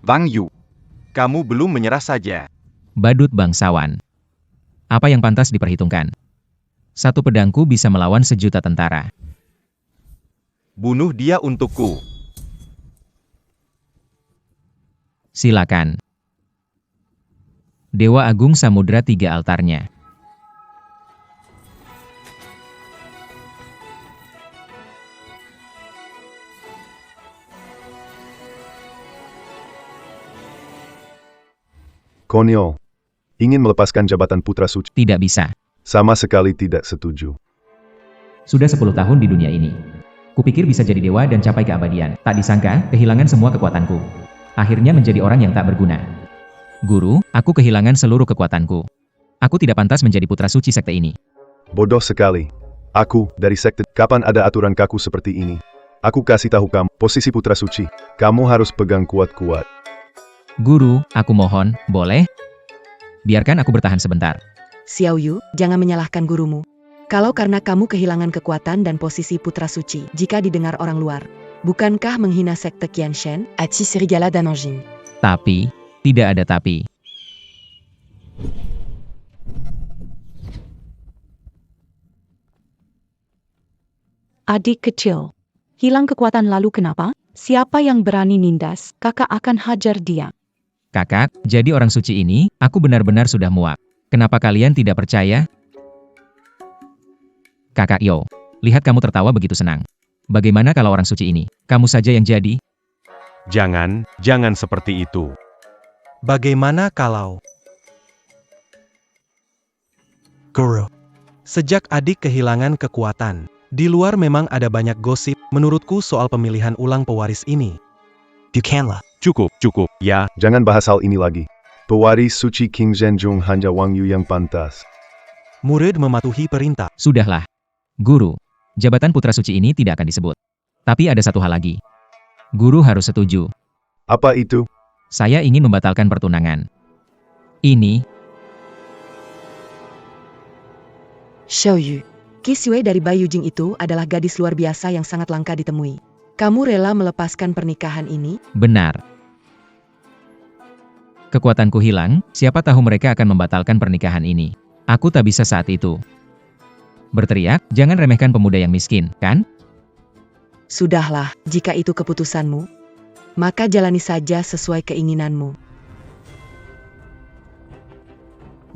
Wang Yu, kamu belum menyerah saja. Badut bangsawan. Apa yang pantas diperhitungkan? Satu pedangku bisa melawan 1.000.000 tentara. Bunuh dia untukku. Silakan. Dewa Agung Samudra 3 altarnya. Konyol. Ingin melepaskan jabatan Putra Suci. Tidak bisa. Sama sekali tidak setuju. Sudah 10 tahun di dunia ini. Kupikir bisa jadi dewa dan capai keabadian. Tak disangka, kehilangan semua kekuatanku. Akhirnya menjadi orang yang tak berguna. Guru, aku kehilangan seluruh kekuatanku. Aku tidak pantas menjadi putra suci sekte ini. Bodoh sekali. Aku, dari sekte, kapan ada aturan kaku seperti ini? Aku kasih tahu kamu, posisi Putra Suci. Kamu harus pegang kuat-kuat. Guru, aku mohon, boleh? Biarkan aku bertahan sebentar. Xiao Yu, jangan menyalahkan gurumu. Kalau karena kamu kehilangan kekuatan dan posisi putra suci, jika didengar orang luar, bukankah menghina sekte Qianshen, Aci Serigala dan Anjing? Tapi, tidak ada tapi. Adik kecil, hilang kekuatan lalu kenapa? Siapa yang berani nindas, kakak akan hajar dia. Kakak, jadi orang suci ini, aku benar-benar sudah muak. Kenapa kalian tidak percaya? Kakak Yo, lihat kamu tertawa begitu senang. Bagaimana kalau orang suci ini, kamu saja yang jadi? Jangan seperti itu. Bagaimana kalau... Guru, sejak adik kehilangan kekuatan, di luar memang ada banyak gosip, menurutku soal pemilihan ulang pewaris ini. Bukanlah. Cukup, ya. Jangan bahas hal ini lagi. Pewaris suci King Zhenjung hanya Wang Yu yang pantas. Murid mematuhi perintah. Sudahlah. Guru, jabatan putra suci ini tidak akan disebut. Tapi ada satu hal lagi. Guru harus setuju. Apa itu? Saya ingin membatalkan pertunangan. Ini... Xiao Yu, Qi Xue dari Bai Yujing itu adalah gadis luar biasa yang sangat langka ditemui. Kamu rela melepaskan pernikahan ini? Benar. Kekuatanku hilang, siapa tahu mereka akan membatalkan pernikahan ini. Aku tak bisa saat itu. Berteriak, jangan remehkan pemuda yang miskin, kan? Sudahlah, jika itu keputusanmu, maka jalani saja sesuai keinginanmu.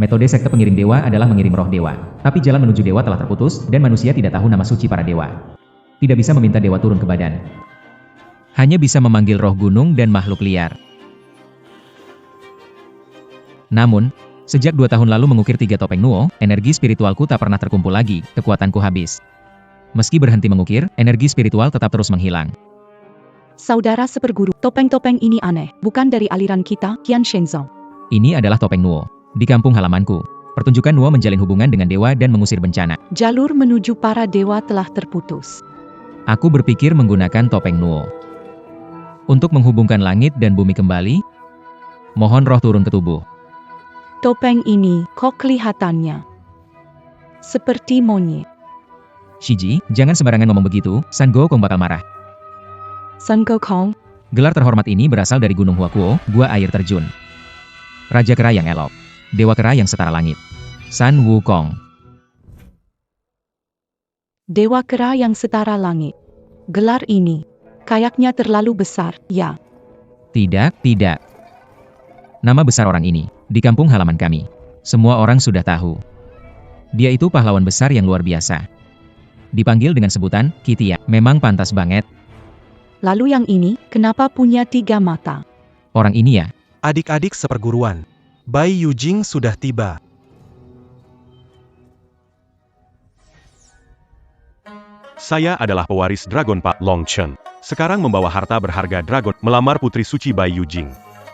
Metode sekte pengirim dewa adalah mengirim roh dewa. Tapi jalan menuju dewa telah terputus, dan manusia tidak tahu nama suci para dewa. Tidak bisa meminta dewa turun ke badan. Hanya bisa memanggil roh gunung dan makhluk liar. Namun, sejak 2 tahun lalu mengukir 3 topeng Nuo, energi spiritualku tak pernah terkumpul lagi, kekuatanku habis. Meski berhenti mengukir, energi spiritual tetap terus menghilang. Saudara seperguru, topeng-topeng ini aneh, bukan dari aliran kita, Qian Shenzong. Ini adalah topeng Nuo. Di kampung halamanku, pertunjukan Nuo menjalin hubungan dengan dewa dan mengusir bencana. Jalur menuju para dewa telah terputus. Aku berpikir menggunakan topeng Nuo. Untuk menghubungkan langit dan bumi kembali, mohon roh turun ke tubuh. Topeng ini, kok kelihatannya seperti monyet. Shiji, jangan sembarangan ngomong begitu, San Gokong bakal marah. Sun Gokong, Gelar terhormat ini berasal dari Gunung Huakuo, gua air terjun. Raja Kera yang elok. Dewa Kera yang setara langit. San Wukong. Dewa Kera yang setara langit. Gelar ini, kayaknya terlalu besar, ya. Tidak. Nama besar orang ini, di kampung halaman kami. Semua orang sudah tahu. Dia itu pahlawan besar yang luar biasa. Dipanggil dengan sebutan, Kitia, memang pantas banget. Lalu yang ini, kenapa punya 3 mata? Orang ini ya, Adik-adik seperguruan, Bai Yujing sudah tiba. Saya adalah pewaris Dragon Pak Long Chen. Sekarang membawa harta berharga Dragon, melamar putri suci Bai Yujing.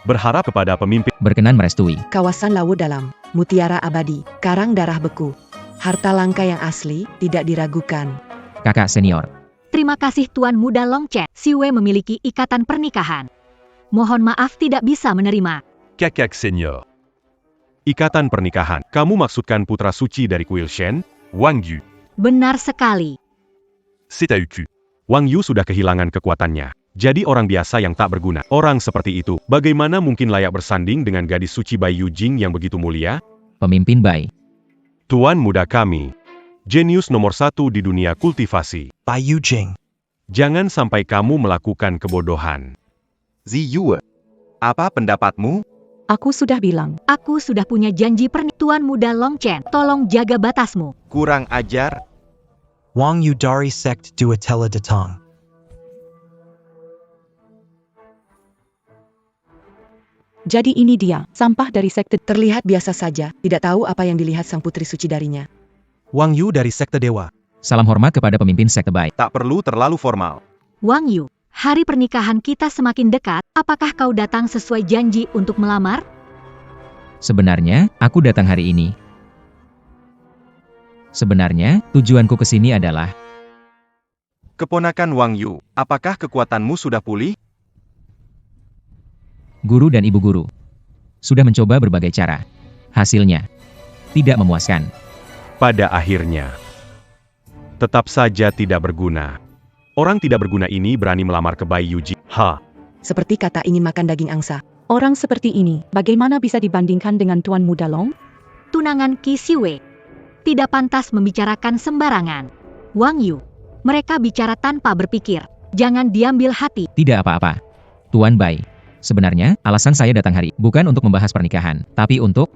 Berharap kepada pemimpin. berkenan merestui. Kawasan Lawu Dalam, mutiara abadi, karang darah beku. Harta langka yang asli, tidak diragukan. Kakak senior. Terima kasih Tuan Muda Long Chen. Siwe memiliki ikatan pernikahan. Mohon maaf tidak bisa menerima. Kek senior. Ikatan pernikahan. Kamu maksudkan putra suci dari kuil Shen, Wang Yu. Benar sekali. Sitauku. Wang Yu sudah kehilangan kekuatannya. Jadi orang biasa yang tak berguna. Orang seperti itu, bagaimana mungkin layak bersanding dengan gadis suci Bai Yujing yang begitu mulia? Pemimpin Bai. Tuan muda kami. Jenius nomor 1 di dunia kultivasi. Bai Yujing. Jangan sampai kamu melakukan kebodohan. Ziyue, apa pendapatmu? Aku sudah bilang, Aku sudah punya janji Tuan muda Long Chen, tolong jaga batasmu. Kurang ajar. Wang Yu dari sekt Dua Tela Datang. jadi ini dia, sampah dari sekte. Terlihat biasa saja, tidak tahu apa yang dilihat sang putri suci darinya. Wang Yu dari sekte Dewa. Salam hormat kepada pemimpin sekte Bai. Tak perlu terlalu formal. Wang Yu, hari pernikahan kita semakin dekat, apakah kau datang sesuai janji untuk melamar? Sebenarnya, aku datang hari ini. Sebenarnya, tujuanku ke sini adalah Keponakan Wang Yu, apakah kekuatanmu sudah pulih? guru dan ibu guru. Sudah mencoba berbagai cara. Hasilnya, tidak memuaskan. Pada akhirnya, tetap saja tidak berguna. Orang tidak berguna ini berani melamar ke Bai Yujing. Seperti kata ingin makan daging angsa. Orang seperti ini, bagaimana bisa dibandingkan dengan Tuan Muda Long? Tunangan Qi Siwei. Tidak pantas membicarakan sembarangan. Wang Yu, mereka bicara tanpa berpikir. Jangan diambil hati. Tidak apa-apa. Tuan Bai. Sebenarnya, alasan saya datang hari bukan untuk membahas pernikahan, tapi untuk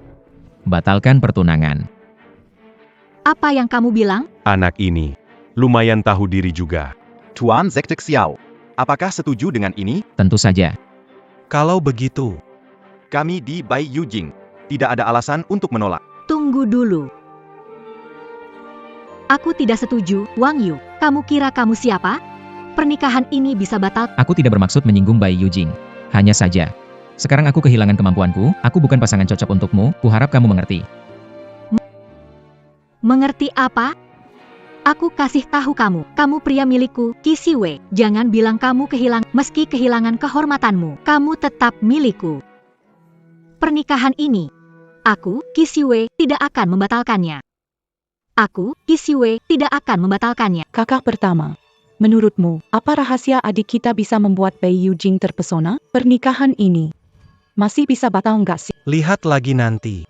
batalkan pertunangan. Apa yang kamu bilang? Anak ini, lumayan tahu diri juga. Tuan Sekte Xiao, apakah setuju dengan ini? Tentu saja. Kalau begitu, Kami di Bai Yujing. Tidak ada alasan untuk menolak. Tunggu dulu. Aku tidak setuju, Wang Yu. Kamu kira kamu siapa? Pernikahan ini bisa batal. Aku tidak bermaksud menyinggung Bai Yujing. Hanya saja, sekarang aku kehilangan kemampuanku, aku bukan pasangan cocok untukmu, kuharap kamu mengerti. Mengerti apa? Aku kasih tahu kamu pria milikku, Qi Siwei. Jangan bilang kamu meski kehilangan kehormatanmu, kamu tetap milikku. Pernikahan ini, aku, Qi Siwei, tidak akan membatalkannya. Aku, Qi Siwei, tidak akan membatalkannya. Kakak pertama, menurutmu, apa rahasia adik kita bisa membuat Bai Yujing terpesona? Pernikahan ini masih bisa batal nggak sih? lihat lagi nanti.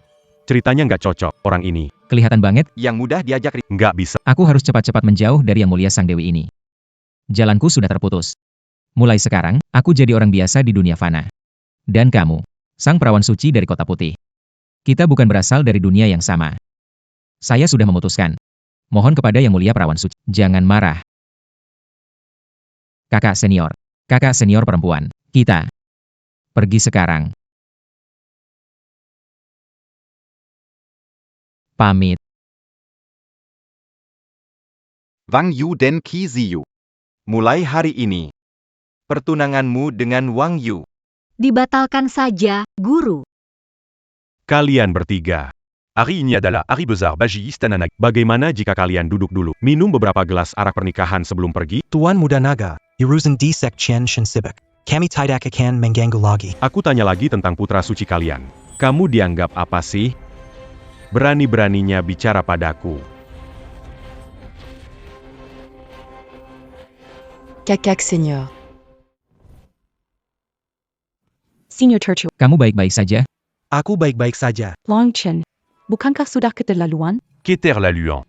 Ceritanya nggak cocok, orang ini. Kelihatan banget, Yang mudah diajak Nggak bisa. aku harus cepat-cepat menjauh dari yang mulia sang dewi ini. Jalanku sudah terputus. Mulai sekarang, aku jadi orang biasa di dunia fana. Dan kamu, sang perawan suci dari kota putih. Kita bukan berasal dari dunia yang sama. Saya sudah memutuskan. Mohon kepada yang mulia perawan suci, jangan marah. Kakak senior perempuan, kita pergi sekarang. Pamit. Wang Yu dan Qi Ziyu. Mulai hari ini, pertunanganmu dengan Wang Yu Dibatalkan saja, guru. Kalian bertiga. Hari ini adalah hari besar bagi Istana Naga. Bagaimana jika kalian duduk dulu, minum beberapa gelas arak pernikahan sebelum pergi? Tuan Muda Naga, Iruzen di Sek Chen Shen Sibuk. Kami tidak akan mengganggu lagi. Aku tanya lagi tentang putra suci kalian. Kamu dianggap apa sih? Berani-beraninya bicara padaku. Kakak senior. Senior Tercu, Kamu baik-baik saja? Aku baik-baik saja. Long Chen, bukankah sudah keterlaluan? Keter la Luan.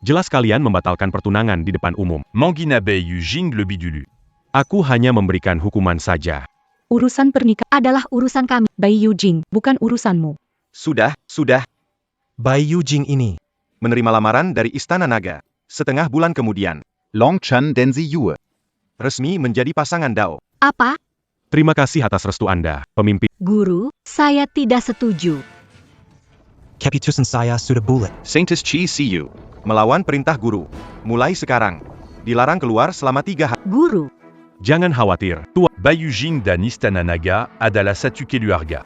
Jelas kalian membatalkan pertunangan di depan umum. Mangina Bai Yujing le Bidulu. Aku hanya memberikan hukuman saja. Urusan pernikahan Adalah urusan kami. Bai Yujing, bukan urusanmu. sudah Bai Yujing ini. menerima lamaran dari Istana Naga. Setengah bulan kemudian, Long Chen dan Ziyue resmi menjadi pasangan Dao. Apa? Terima kasih atas restu Anda, pemimpin. Guru, saya tidak setuju. Keputusan saya sudah bulat. Saintes Qi Siyu melawan perintah guru. Mulai sekarang, dilarang keluar selama 3 hari. Guru, Jangan khawatir, Tuan. Bai Yujing dan Istana Naga adalah satu keluarga.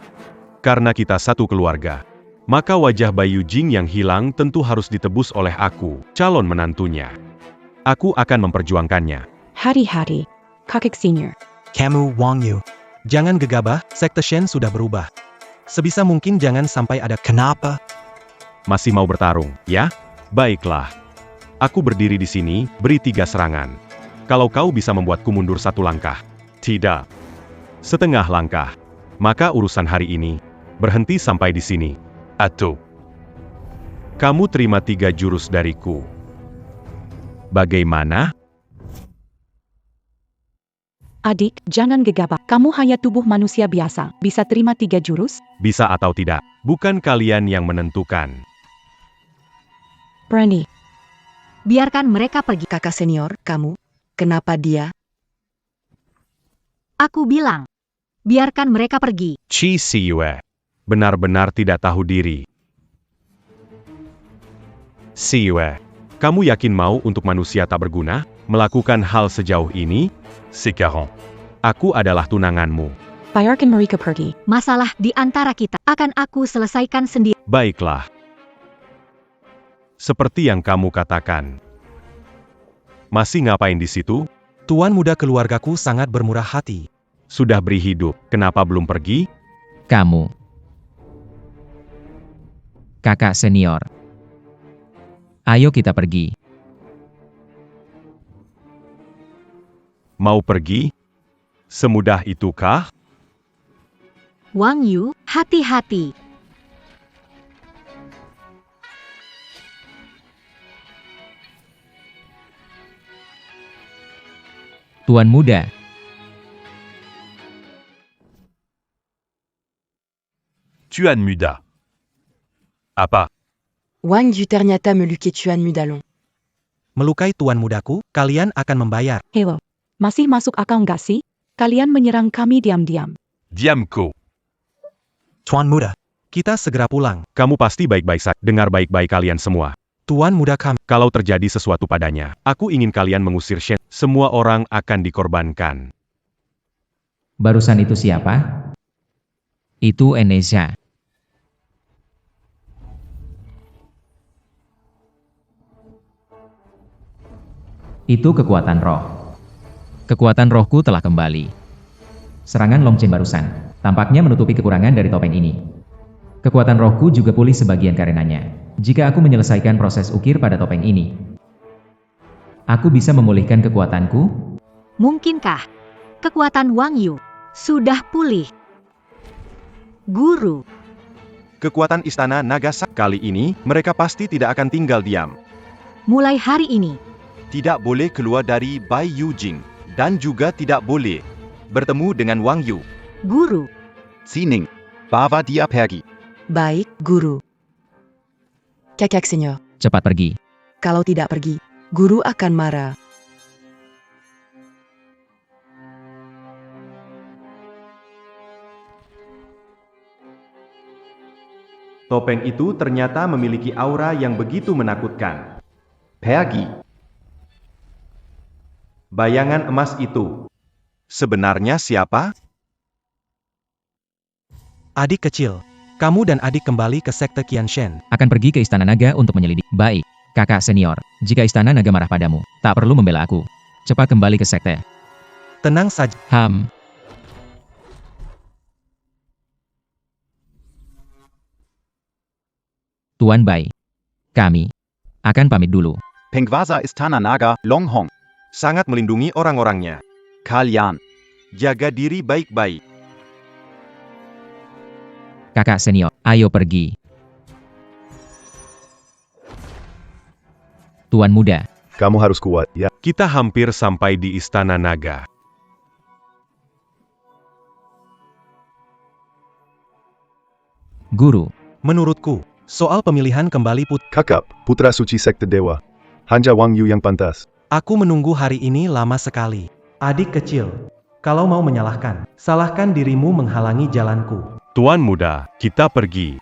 Karena kita satu keluarga, maka wajah Bai Yujing yang hilang tentu harus ditebus oleh aku, calon menantunya. Aku akan memperjuangkannya. Hari-hari, kakak senior. Kamu Wang Yu. Jangan gegabah, sekte Shen sudah berubah. Sebisa mungkin jangan sampai ada kenapa. Masih mau bertarung, ya? Baiklah. Aku berdiri di sini, beri 3 serangan. Kalau kau bisa membuatku mundur 1 langkah, Tidak. Setengah langkah. Maka urusan hari ini berhenti sampai di sini. Atto. Kamu terima 3 jurus dariku. Bagaimana? Adik, jangan gegabah. Kamu hanya tubuh manusia biasa. Bisa terima 3 jurus? Bisa atau tidak, bukan kalian yang menentukan. Berani. Biarkan mereka pergi. Kakak senior, kamu, kenapa dia? Aku bilang, biarkan mereka pergi. Chi Siyue. Benar-benar tidak tahu diri. Siyue, kamu yakin mau untuk manusia tak berguna, melakukan hal sejauh ini? C'est 40. Aku adalah tunanganmu. Biarkan mereka pergi. Masalah di antara kita akan aku selesaikan sendiri. Baiklah. Seperti yang kamu katakan. Masih ngapain di situ? Tuan muda keluargaku sangat bermurah hati. Sudah beri hidup, kenapa belum pergi? Kamu. Kakak senior. Ayo kita pergi. Mau pergi? Semudah itukah? Wang Yu, hati-hati. Tuan muda. Tuan Muda. Apa? Wang Yu ternyata melukai Tuan Mudalong. Melukai tuan mudaku, kalian akan membayar. Hello. Masih masuk akal nggak sih? Kalian menyerang kami diam-diam. Diamco. Tuan muda, kita segera pulang. Kamu pasti baik-baik saja. Dengar baik-baik kalian semua. Tuan muda kami. Kalau terjadi sesuatu padanya, aku ingin kalian mengusir Shen. Semua orang akan dikorbankan. Barusan itu siapa? Itu Enesia. Itu kekuatan roh. Kekuatan rohku telah kembali. Serangan Long Chen barusan tampaknya menutupi kekurangan dari topeng ini. Kekuatan rohku juga pulih sebagian karenanya. Jika aku menyelesaikan proses ukir pada topeng ini, aku bisa memulihkan kekuatanku? Mungkinkah kekuatan Wang Yu sudah pulih? Guru, Kekuatan Istana Naga kali ini, mereka pasti tidak akan tinggal diam. mulai hari ini, Tidak boleh keluar dari Bai Yujing. Dan juga tidak boleh bertemu dengan Wang Yu. guru, Sining, bawa dia pergi. Baik, guru. Kakak senior, Cepat pergi. kalau tidak pergi, guru akan marah. Topeng itu ternyata memiliki aura yang begitu menakutkan. Pergi. Bayangan emas itu. Sebenarnya siapa? Adik kecil, kamu dan adik kembali ke sekte Qianshen. Akan pergi ke Istana Naga untuk menyelidik. Baik, kakak senior. Jika Istana Naga marah padamu, tak perlu membela aku. Cepat kembali ke sekte. Tenang saja. Tuan Bai. Kami akan pamit dulu. Penguasa Istana Naga, Long Hong. Sangat melindungi orang-orangnya. Kalian, jaga diri baik-baik. Kakak senior, ayo pergi. Tuan muda. Kamu harus kuat, ya. Kita hampir sampai di Istana Naga. Guru. Menurutku, soal pemilihan kembali Kakap, putra suci sekte dewa. Hanya Wang Yu yang pantas. aku menunggu hari ini lama sekali. Adik kecil, kalau mau menyalahkan, salahkan dirimu menghalangi jalanku. Tuan muda, kita pergi.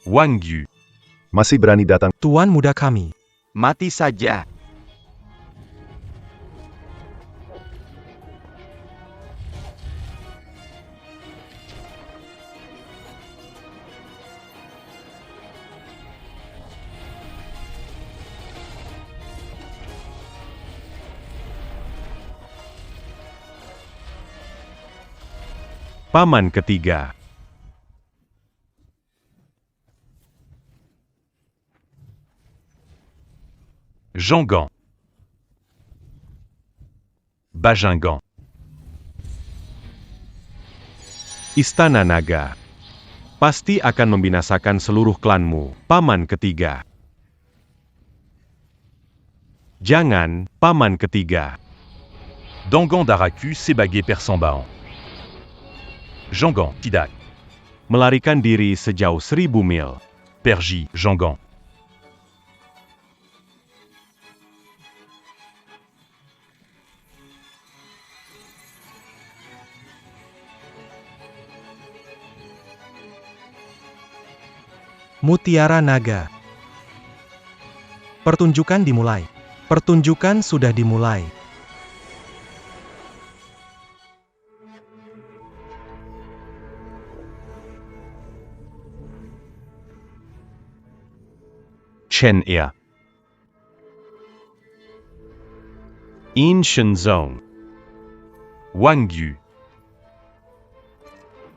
Wang Yu. Masih berani datang. Tuan muda kami. Mati saja. Paman ketiga. Jangan. Bajingan. Istana Naga. Pasti akan membinasakan seluruh klanmu, Paman Ketiga. Jangan, Paman Ketiga. Dangan Daraku sebagai persembahan. Jangan, tidak. Melarikan diri sejauh 1000 mil. Pergi, jangan. Mutiara Naga. Pertunjukan dimulai. Pertunjukan sudah dimulai. Chen Er. In Shenzong. Wang Yu.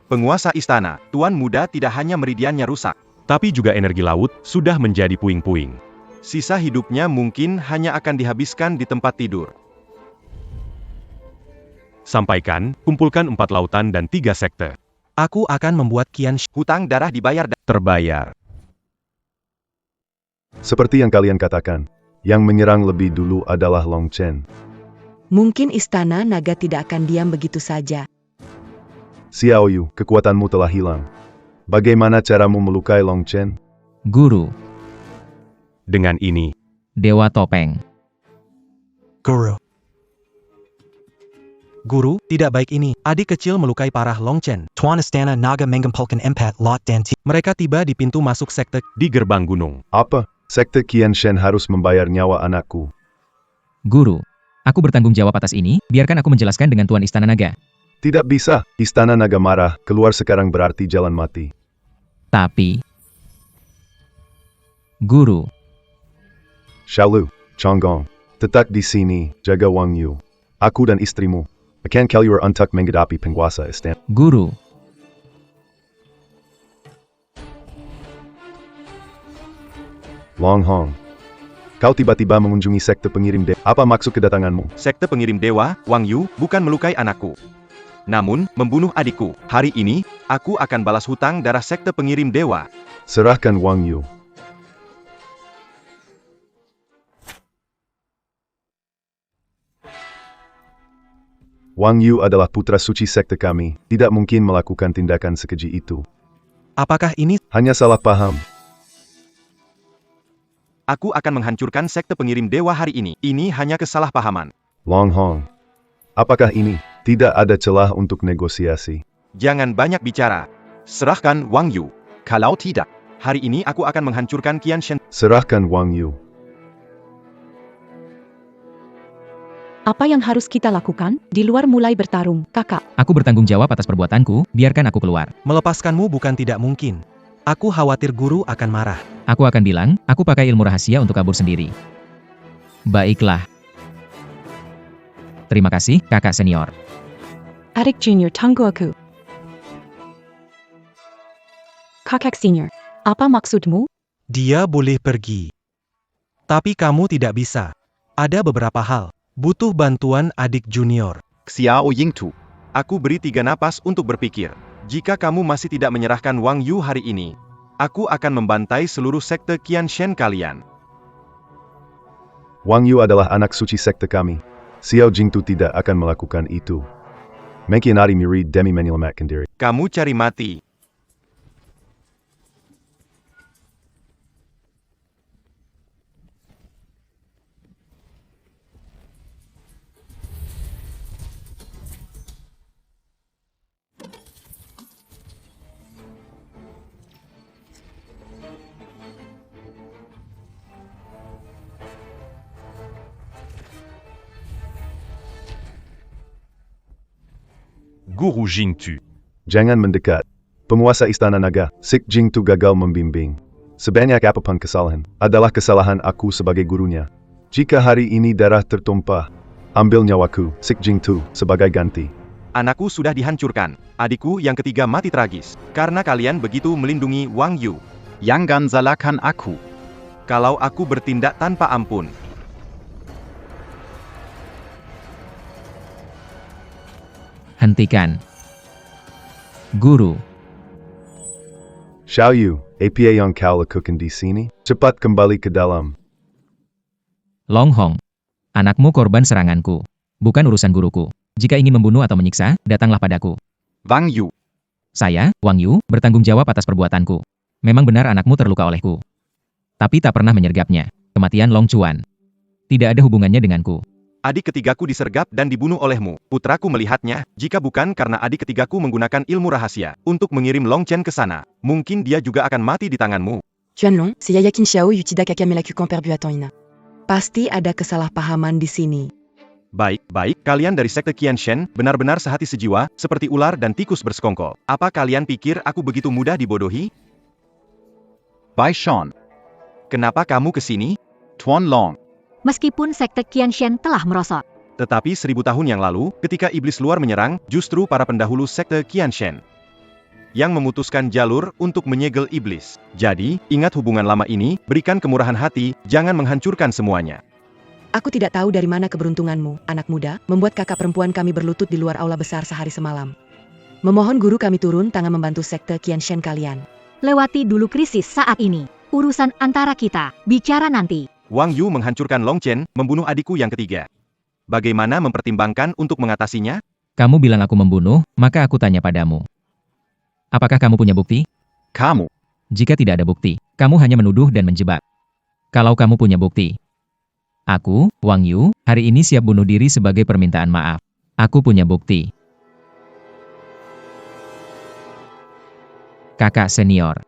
Penguasa istana, Tuan Muda tidak hanya meridiannya rusak. Tapi juga energi laut sudah menjadi puing-puing. Sisa hidupnya mungkin hanya akan dihabiskan di tempat tidur. Sampaikan, kumpulkan 4 lautan dan 3 sekte. Aku akan membuat Qian Shi. Hutang darah dibayar Terbayar. Seperti yang kalian katakan, yang menyerang lebih dulu adalah Long Chen. Mungkin istana naga tidak akan diam begitu saja. Xiao Yu, kekuatanmu telah hilang. Bagaimana caramu melukai Long Chen? Guru, Dengan ini, Dewa Topeng. Guru. Guru, tidak baik ini. Adik kecil melukai parah Long Chen. Tuan Istana Naga mengumpulkan 4 lot dan Mereka tiba di pintu masuk sekte. di gerbang gunung. Apa? Sekte Qian Shen harus membayar nyawa anakku. Guru, aku bertanggung jawab atas ini, biarkan aku menjelaskan dengan Tuan Istana Naga. Tidak bisa. Istana Naga marah, keluar sekarang berarti jalan mati. Tapi, Guru, Shalu, Chonggong, tetap di sini, jaga Wang Yu. Aku dan istrimu akan keluar untuk menghadapi penguasa istana. Guru, Long Hong, kau tiba-tiba mengunjungi sekte pengirim dewa. Apa maksud kedatanganmu? Sekte pengirim dewa, Wang Yu, bukan melukai anakku. Namun, membunuh adikku. Hari ini, aku akan balas hutang darah sekte pengirim dewa. Serahkan Wang Yu. Wang Yu adalah putra suci sekte kami, tidak mungkin melakukan tindakan sekeji itu. Apakah ini? Hanya salah paham. Aku akan menghancurkan sekte pengirim dewa hari ini. Ini hanya kesalahpahaman. Long Hong, apakah ini? Tidak ada celah untuk negosiasi. Jangan banyak bicara. Serahkan Wang Yu. Kalau tidak, hari ini aku akan menghancurkan Qian Shen. Serahkan Wang Yu. Apa yang harus kita lakukan? Di luar mulai bertarung, kakak. aku bertanggung jawab atas perbuatanku, biarkan aku keluar. Melepaskanmu bukan tidak mungkin. Aku khawatir guru akan marah. Aku akan bilang, aku pakai ilmu rahasia untuk kabur sendiri. Baiklah. Terima kasih, kakak senior. Adik junior tunggu aku. Kakak senior, apa maksudmu? Dia boleh pergi. Tapi kamu tidak bisa. Ada beberapa hal. Butuh bantuan adik junior. Xiao Yingtu. Aku beri 3 napas untuk berpikir. Jika kamu masih tidak menyerahkan Wang Yu hari ini, aku akan membantai seluruh sekte Qian Shen kalian. Wang Yu adalah anak suci sekte kami. Xiao Jingtu tidak akan melakukan itu. Mengkhianati murid demi menyelamatkan diri. Kamu cari mati. Guru Jingtu. Jangan mendekat. Penguasa Istana Naga, Sik Jingtu gagal membimbing. Sebanyak apapun kesalahan, adalah kesalahan aku sebagai gurunya. Jika hari ini darah tertumpah, ambil nyawaku, Sik Jingtu, sebagai ganti. Anakku sudah dihancurkan. Adikku yang ketiga mati tragis. Karena kalian begitu melindungi Wang Yu. Jangan salahkan aku. Kalau aku bertindak tanpa ampun, Hentikan. Guru. Xiao Yu, apa yang kau lakukan di sini? Cepat kembali ke dalam. Long Hong. Anakmu korban seranganku. Bukan urusan guruku. Jika ingin membunuh atau menyiksa, datanglah padaku. Wang Yu. Saya, Wang Yu, bertanggung jawab atas perbuatanku. Memang benar anakmu terluka olehku. Tapi tak pernah menyergapnya. Kematian Long Chuan tidak ada hubungannya denganku. Adik ketigaku disergap dan dibunuh olehmu. Putraku melihatnya, jika bukan karena adik ketigaku menggunakan ilmu rahasia untuk mengirim Long Chen ke sana, mungkin dia juga akan mati di tanganmu. Quanlong, c'est Yayakin Xiao Yu tidak kakamelaku komperbu atoina. Pasti ada kesalahpahaman di sini. Baik, kalian dari sekte Qianshen benar-benar sehati sejiwa, seperti ular dan tikus bersekongkol. Apa kalian pikir aku begitu mudah dibodohi? Bai Shan, Kenapa kamu ke sini? Tuan Long, Meskipun sekte Qianshen telah merosot, Tetapi 1000 tahun yang lalu, ketika iblis luar menyerang, justru para pendahulu sekte Qianshen yang memutuskan jalur untuk menyegel iblis. Jadi, ingat hubungan lama ini, berikan kemurahan hati, jangan menghancurkan semuanya. Aku tidak tahu dari mana keberuntunganmu, anak muda, membuat kakak perempuan kami berlutut di luar aula besar sehari semalam. Memohon guru kami turun tangan membantu sekte Qianshen kalian. lewati dulu krisis saat ini. Urusan antara kita, bicara nanti. Wang Yu menghancurkan Long Chen, membunuh adikku yang ketiga. Bagaimana mempertimbangkan untuk mengatasinya? Kamu bilang aku membunuh, maka aku tanya padamu. Apakah kamu punya bukti? kamu, Jika tidak ada bukti, kamu hanya menuduh dan menjebak. Kalau kamu punya bukti, aku, Wang Yu, hari ini siap bunuh diri sebagai permintaan maaf. Aku punya bukti. Kakak senior.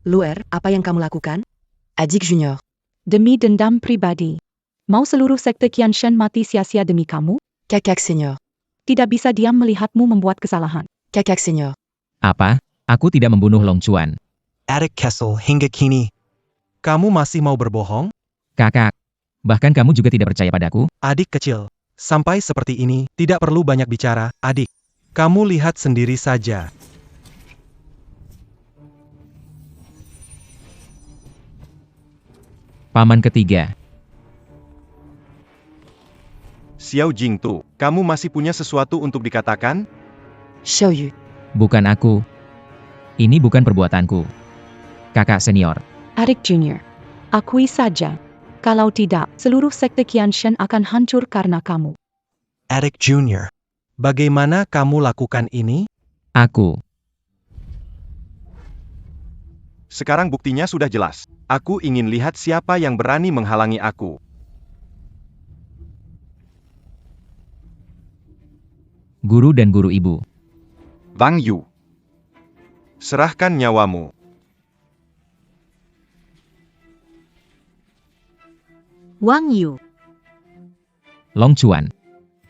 Luer, apa yang kamu lakukan? Adik Junior. Demi dendam pribadi. Mau seluruh sekte Qianshen mati sia-sia demi kamu? Kakak senior. Tidak bisa diam melihatmu membuat kesalahan. Kakak senior. Apa? Aku tidak membunuh Long Chuan. Adik Kessel hingga kini. Kamu masih mau berbohong? Kakak. Bahkan kamu juga tidak percaya padaku? Adik kecil. Sampai seperti ini, tidak perlu banyak bicara, adik. Kamu lihat sendiri saja. Paman ketiga. Xiao Jingtu, kamu masih punya sesuatu untuk dikatakan? Xiao Yu. Bukan aku. Ini bukan perbuatanku. Kakak senior. Adik Junior. Akui saja. Kalau tidak, seluruh sekte Qianshen akan hancur karena kamu. Adik Junior. Bagaimana kamu lakukan ini? Aku. Sekarang buktinya sudah jelas. Aku ingin lihat siapa yang berani menghalangi aku. Guru dan guru ibu. Wang Yu. Serahkan nyawamu. Wang Yu. Long Chuan.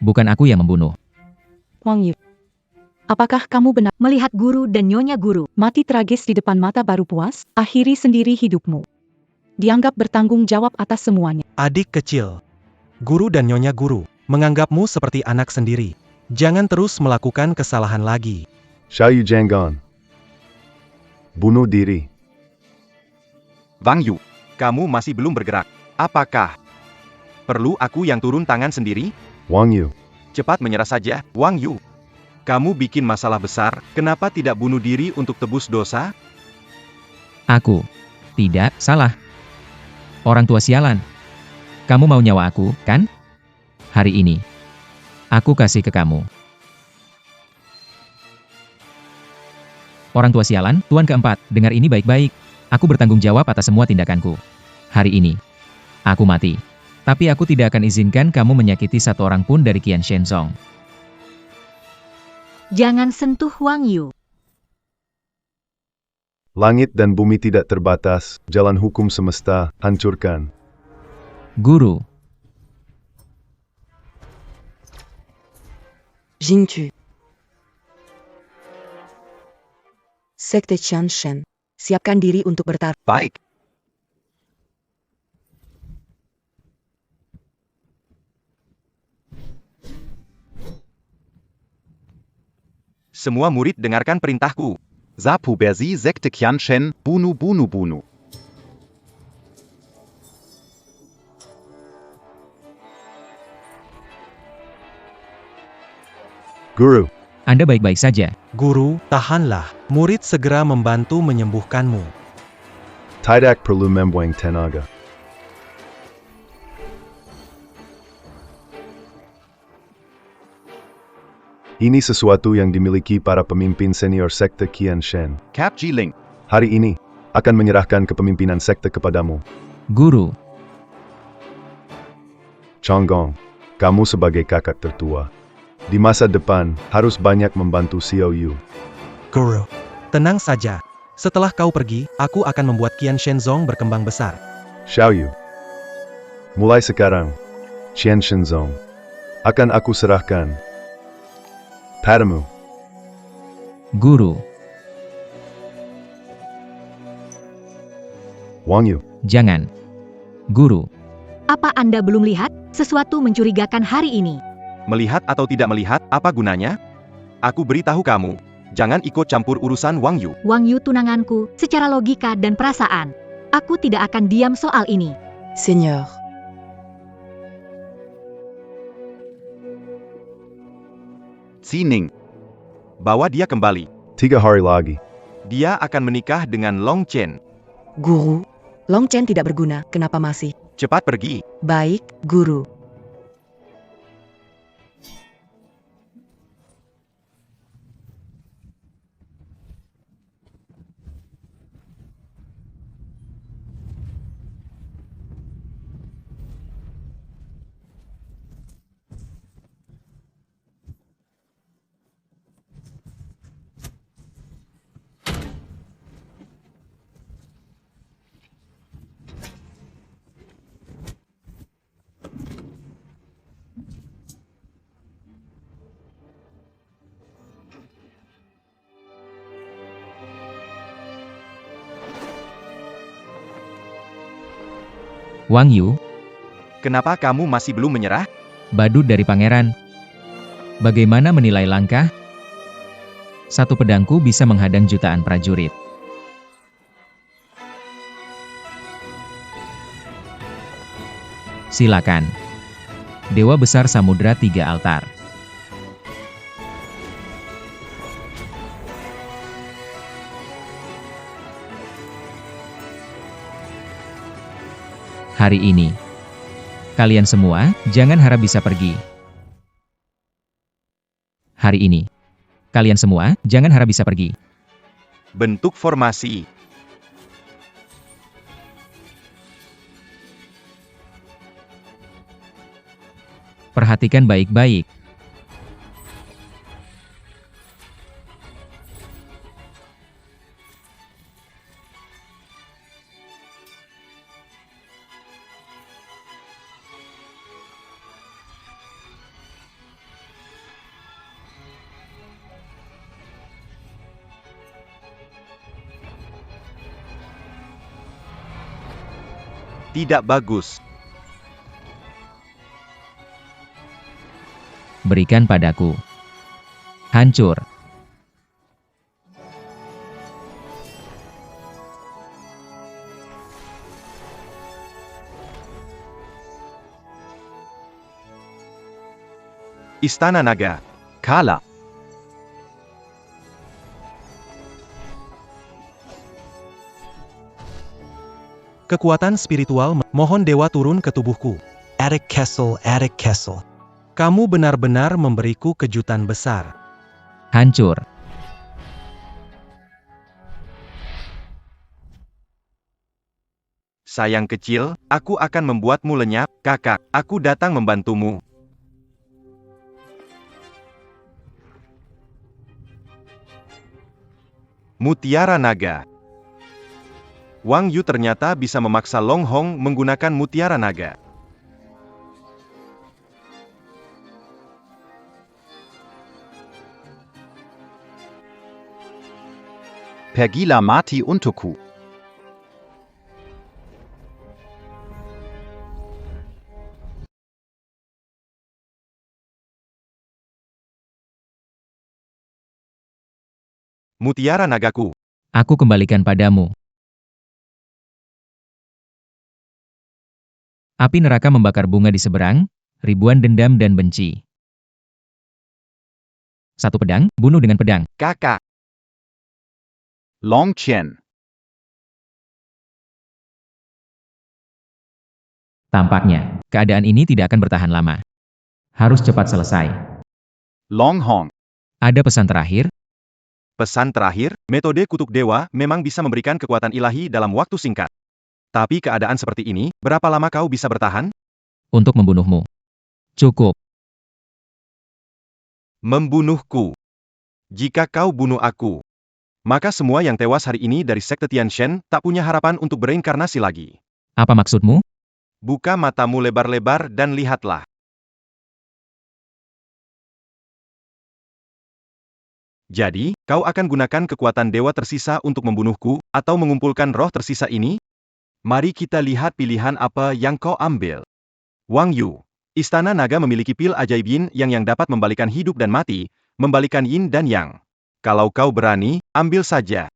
Bukan aku yang membunuh. Wang Yu. Apakah kamu benar Melihat guru dan nyonya guru, mati tragis di depan mata baru puas? Akhiri sendiri hidupmu. Dianggap bertanggung jawab atas semuanya. Adik kecil. Guru dan nyonya guru, menganggapmu seperti anak sendiri. Jangan terus melakukan kesalahan lagi. Xiao Yu Jangan. Bunuh diri. Wang Yu, kamu masih belum bergerak. Apakah perlu aku yang turun tangan sendiri? Wang Yu. Cepat menyerah saja, Wang Yu. Kamu bikin masalah besar, kenapa tidak bunuh diri untuk tebus dosa? Aku. Tidak, salah. Orang tua sialan. Kamu mau nyawa aku, kan? Hari ini. Aku kasih ke kamu. Orang tua sialan, Tuan keempat, dengar ini baik-baik. Aku bertanggung jawab atas semua tindakanku. Hari ini. Aku mati. Tapi aku tidak akan izinkan kamu menyakiti satu orang pun dari Qianshen Song. jangan sentuh Wang Yu. Langit dan bumi tidak terbatas, jalan hukum semesta, hancurkan. Guru. Jingtu. Sekte Qianshen. Siapkan diri untuk bertarung. Baik. Semua murid dengarkan perintahku. Sapu Bersi Sekte Qianshen, Bunu Bunu Bunu. Guru, Anda baik-baik saja. Guru, tahanlah. Murid segera membantu menyembuhkanmu. tidak perlu membuang tenaga. Ini sesuatu yang dimiliki para pemimpin senior sekte Qianshen. Cap Jiling. Hari ini, akan menyerahkan kepemimpinan sekte kepadamu. Guru, Chonggong, kamu sebagai kakak tertua. Di masa depan, harus banyak membantu Xiao Yu. Guru. Tenang saja. Setelah kau pergi, aku akan membuat Qian Shenzong berkembang besar. Xiao Yu. Mulai sekarang, Qian Shenzong akan aku serahkan padamu. Guru, Wang Yu. jangan. Guru, Apa Anda belum lihat? Sesuatu mencurigakan hari ini. Melihat atau tidak melihat, apa gunanya? Aku beritahu kamu, jangan ikut campur urusan Wang Yu. Wang Yu tunanganku, secara logika dan perasaan. Aku tidak akan diam soal ini. Seigneur, Xining. Bawa dia kembali. 3 hari lagi. Dia akan menikah dengan Long Chen. Guru, Long Chen tidak berguna, kenapa masih? Cepat pergi. Baik, Guru. Wang Yu, Kenapa kamu masih belum menyerah? badut dari pangeran. Bagaimana menilai langkah? Satu pedangku bisa menghadang jutaan prajurit. Silakan. Dewa Besar Samudra 3 altar. Hari ini, kalian semua, jangan harap bisa pergi. Hari ini, kalian semua, jangan harap bisa pergi. Bentuk formasi. Perhatikan baik-baik. Tidak bagus. Berikan padaku. Hancur. Istana Naga. Kalah. Kekuatan spiritual, mohon dewa turun ke tubuhku. Attic Kessel, Attic Kessel. Kamu benar-benar memberiku kejutan besar. Hancur. Sayang kecil, aku akan membuatmu lenyap, kakak. Aku datang membantumu. Mutiara Naga. Wang Yu ternyata bisa memaksa Long Hong menggunakan mutiara naga. Pergila Mati Untuku. Mutiara nagaku. Aku kembalikan padamu. Api neraka membakar bunga di seberang, ribuan dendam dan benci. Satu pedang, bunuh dengan pedang. Kakak. Long Chen. Tampaknya, keadaan ini tidak akan bertahan lama. Harus cepat selesai. Long Hong. Ada pesan terakhir? Pesan terakhir, metode kutuk dewa memang bisa memberikan kekuatan ilahi dalam waktu singkat. Tapi keadaan seperti ini, berapa lama kau bisa bertahan? Untuk membunuhmu. Cukup. Membunuhku. Jika kau bunuh aku, maka semua yang tewas hari ini dari sekte Tianshan tak punya harapan untuk bereinkarnasi lagi. Apa maksudmu? Buka matamu lebar-lebar dan lihatlah. Jadi, kau akan gunakan kekuatan dewa tersisa untuk membunuhku, atau mengumpulkan roh tersisa ini? Mari kita lihat pilihan apa yang kau ambil. Wang Yu. Istana Naga memiliki pil ajaib yin yang dapat membalikan hidup dan mati, membalikan yin dan yang. Kalau kau berani, ambil saja.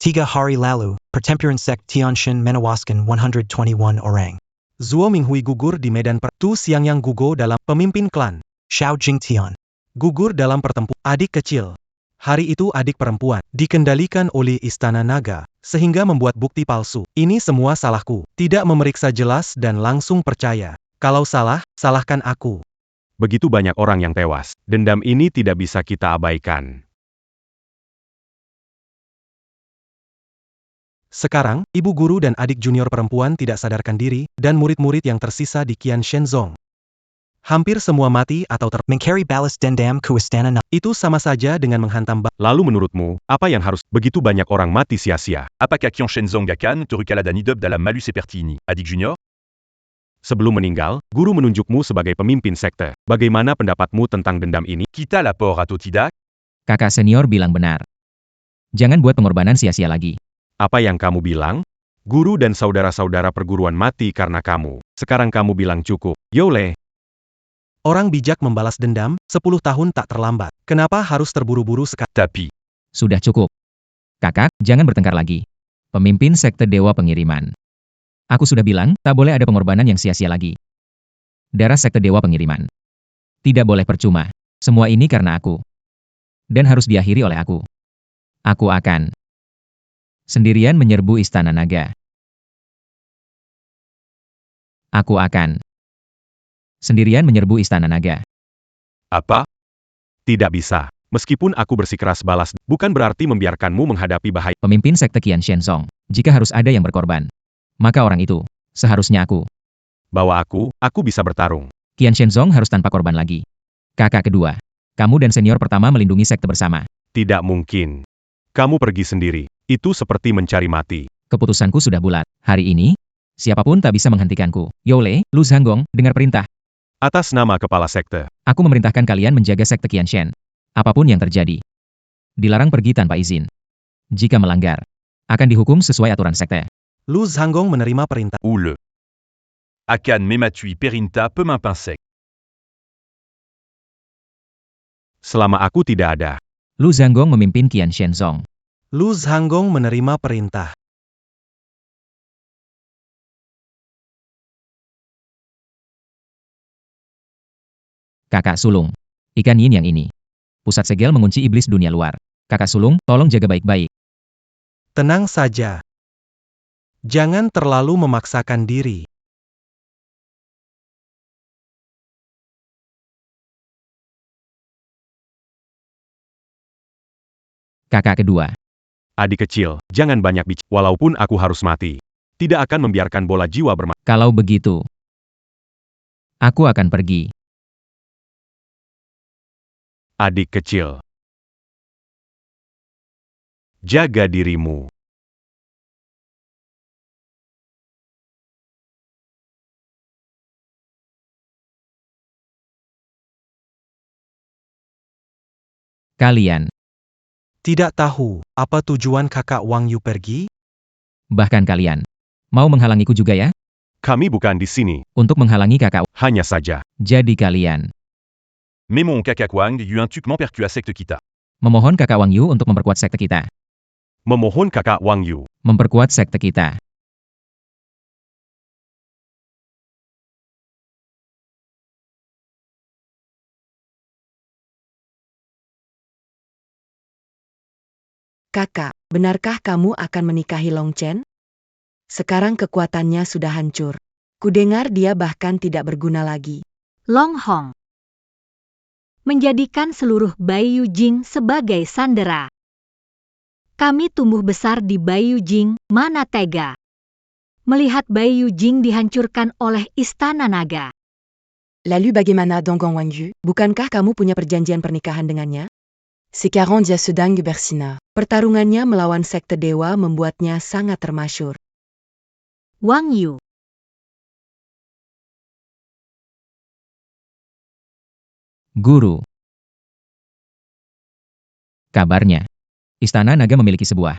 Tiga hari lalu, pertempuran sek Tianshan menewaskan 121 orang. Zuo Minghui gugur di medan Tu Xiangyang gugur dalam pemimpin klan. Xiao Jingtian. Gugur dalam pertempuran. Adik kecil. Hari itu adik perempuan. Dikendalikan oleh Istana Naga. Sehingga membuat bukti palsu. Ini semua salahku. Tidak memeriksa jelas dan langsung percaya. Kalau salah, salahkan aku. Begitu banyak orang yang tewas. Dendam ini tidak bisa kita abaikan. Sekarang, ibu guru dan adik junior perempuan tidak sadarkan diri, dan murid-murid yang tersisa di Qian Shenzong. Hampir semua mati atau Mencari balas dendam ke Istana Naga. Itu sama saja dengan menghantam Lalu menurutmu, apa yang harus begitu banyak orang mati sia-sia? Apakah Qian Shenzong Gakan Turukaladan Idob dalam Malus Seperti ini, Adik Junior? Sebelum meninggal, guru menunjukmu sebagai pemimpin sekte. Bagaimana pendapatmu tentang dendam ini? Kita lapor atau tidak? Kakak senior bilang benar. Jangan buat pengorbanan sia-sia lagi. Apa yang kamu bilang? Guru dan saudara-saudara perguruan mati karena kamu. Sekarang kamu bilang cukup. Yole. Orang bijak membalas dendam, 10 tahun tak terlambat. Kenapa harus terburu-buru sekarang? Tapi. Sudah cukup. Kakak, jangan bertengkar lagi. Pemimpin sekte Dewa Pengiriman. Aku sudah bilang, tak boleh ada pengorbanan yang sia-sia lagi. Darah sekte Dewa Pengiriman. Tidak boleh percuma. Semua ini karena aku. Dan harus diakhiri oleh aku. Aku akan sendirian menyerbu Istana Naga. Aku akan sendirian menyerbu Istana Naga. Apa? Tidak bisa. Meskipun aku bersikeras balas, bukan berarti membiarkanmu menghadapi bahaya. Pemimpin sekte Qian Shenzong. Jika harus ada yang berkorban, maka orang itu seharusnya aku. Bawa aku bisa bertarung. Qian Shenzong harus tanpa korban lagi. Kakak kedua, kamu dan senior pertama melindungi sekte bersama. Tidak mungkin. Kamu pergi sendiri. Itu seperti mencari mati. Keputusanku sudah bulat. Hari ini, siapapun tak bisa menghentikanku. Yole, Lu Zhanggong, dengar perintah. Atas nama kepala sekte. Aku memerintahkan kalian menjaga sekte Qianshen. Apapun yang terjadi. Dilarang pergi tanpa izin. Jika melanggar, akan dihukum sesuai aturan sekte. Lu Zhanggong menerima perintah. Ou le. Akan mematui perinta pemimpin. Selama aku tidak ada. Lu Zhanggong memimpin Qian Shenzong. Lu Zhanggong menerima perintah. Kakak sulung. Ikan yin yang ini. Pusat segel mengunci iblis dunia luar. Kakak sulung, tolong jaga baik-baik. Tenang saja. Jangan terlalu memaksakan diri. Kakak kedua. Adik kecil, jangan banyak bicara. Walaupun aku harus mati. Tidak akan membiarkan bola jiwa bermain. Kalau begitu, aku akan pergi. Adik kecil. Jaga dirimu. Kalian. Tidak tahu, apa tujuan kakak Wang Yu pergi? Bahkan kalian. Mau menghalangiku juga ya? Kami bukan di sini. Untuk menghalangi kakak. Hanya saja. Jadi kalian. Mais mon kakak Wang Yu un truc m'empercua secte kita. Memohon kakak Wang Yu untuk memperkuat sekte kita. Memohon kakak Wang Yu. Memperkuat sekte kita. Kakak, benarkah kamu akan menikahi Long Chen? Sekarang kekuatannya sudah hancur. Kudengar dia bahkan tidak berguna lagi. Long Hong menjadikan seluruh Bai Yujing sebagai sandera. Kami tumbuh besar di Bai Yujing, mana tega melihat Bai Yujing dihancurkan oleh Istana Naga. Lalu bagaimana Donggong Wangju? Bukankah kamu punya perjanjian pernikahan dengannya? Sekarang dia sedang bersinar. Pertarungannya melawan sekte dewa membuatnya sangat termasyur. Wang Yu Guru. Kabarnya, Istana Naga memiliki sebuah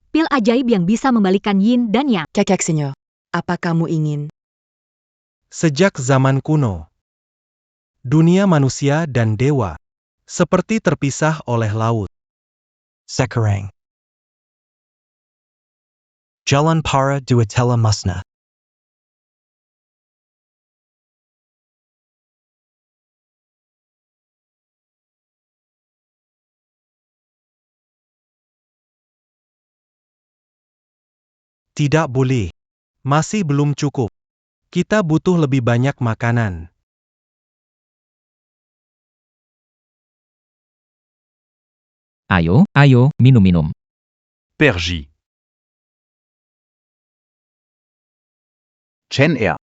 pil ajaib yang bisa membalikan yin dan yang. Kakak senyor, apa kamu ingin? Sejak zaman kuno, dunia manusia dan dewa seperti terpisah oleh laut. Sekarang. Jalan para duatela musnah. Tidak boleh. Masih belum cukup. Kita butuh lebih banyak makanan. ayo, minum-minum. Perji. Chen Er.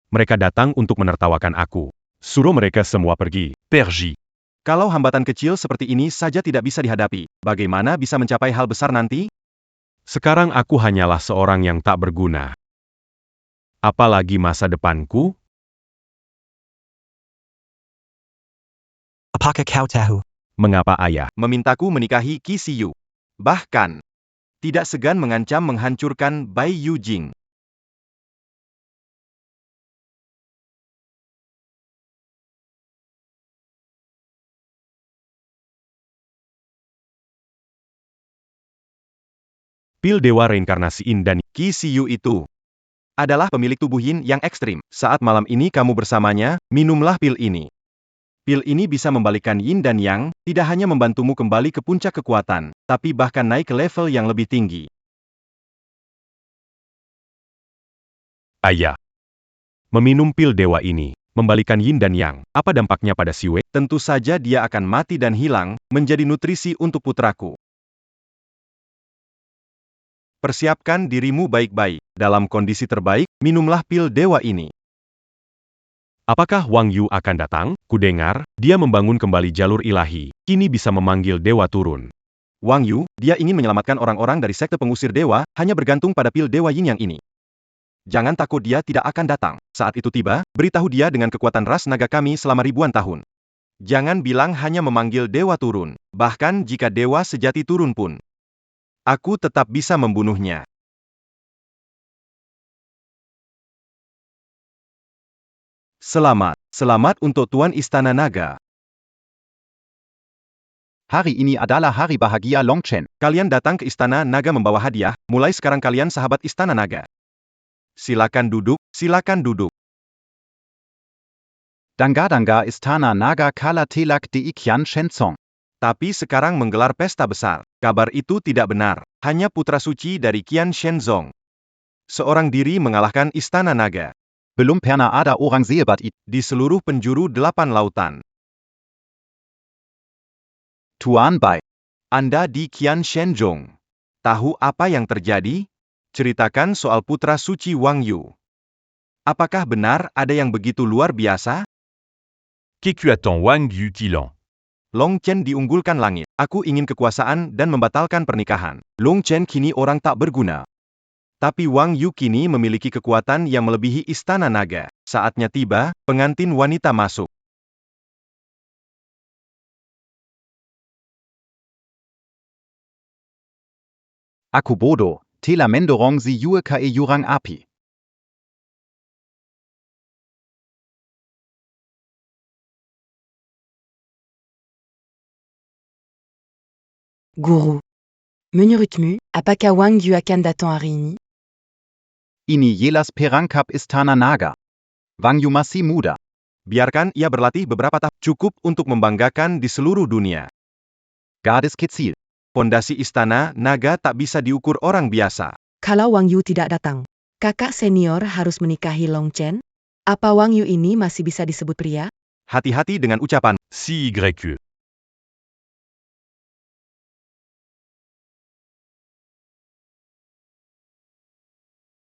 Mereka datang untuk menertawakan aku. Suruh mereka semua pergi. Perji. Kalau hambatan kecil seperti ini saja tidak bisa dihadapi, bagaimana bisa mencapai hal besar nanti? Sekarang aku hanyalah seorang yang tak berguna. Apalagi masa depanku? Apakah kau tahu? Mengapa ayah Memintaku menikahi Qi Siyu. Bahkan, tidak segan mengancam menghancurkan Bai Yujing. pil dewa reinkarnasi Yin dan Qi Siyu itu adalah pemilik tubuh yin yang ekstrim. Saat malam ini kamu bersamanya, minumlah pil ini. Pil ini bisa membalikkan yin dan yang, tidak hanya membantumu kembali ke puncak kekuatan, tapi bahkan naik ke level yang lebih tinggi. ayah. Meminum pil dewa ini, membalikan Yin dan Yang, apa dampaknya pada Siwei? Tentu saja dia akan mati dan hilang, menjadi nutrisi untuk putraku. Persiapkan dirimu baik-baik. Dalam kondisi terbaik, minumlah pil dewa ini. Apakah Wang Yu akan datang? Kudengar, dia membangun kembali jalur ilahi, kini bisa memanggil dewa turun. Wang Yu, dia ingin menyelamatkan orang-orang dari sekte pengusir dewa, hanya bergantung pada pil dewa yin yang ini. Jangan takut dia tidak akan datang. Saat itu tiba, beritahu dia dengan kekuatan ras naga kami selama ribuan tahun. Jangan bilang hanya memanggil dewa turun. Bahkan jika dewa sejati turun pun, aku tetap bisa membunuhnya. Selamat untuk Tuan Istana Naga. Hari ini adalah hari bahagia Long Chen. Kalian datang ke Istana Naga membawa hadiah, mulai sekarang kalian sahabat Istana Naga. Silakan duduk, silakan duduk. Danga Istana Naga Kala Telak di Qian Shen Song. Tapi sekarang menggelar pesta besar. Kabar itu tidak benar. Hanya putra suci dari Qian Shenzong seorang diri mengalahkan Istana Naga. Belum pernah ada orang sehebat itu. Di seluruh penjuru 8 lautan. Tuan Bai. Anda di Qian Shenzong. Tahu apa yang terjadi? Ceritakan soal putra suci Wang Yu. Apakah benar ada yang begitu luar biasa? Kekuatan Wang Yu Tilan. Long Chen diunggulkan langit. Aku ingin kekuasaan dan membatalkan pernikahan. Long Chen kini orang tak berguna. Tapi Wang Yu kini memiliki kekuatan yang melebihi Istana Naga. Saatnya tiba, pengantin wanita masuk. Aku bodoh. Tela mendorong si yue ke jurang api. Guru. Menurutmu, Apakah Wang Yu akan datang hari ini? Ini jelas perangkap Istana Naga. Wang Yu masih muda. Biarkan ia berlatih beberapa tahun, cukup untuk membanggakan di seluruh dunia. Gadis kecil. Pondasi Istana Naga tak bisa diukur orang biasa. Kalau Wang Yu tidak datang, kakak senior harus menikahi Long Chen? Apa Wang Yu ini masih bisa disebut pria? Hati-hati dengan ucapan. Si YE.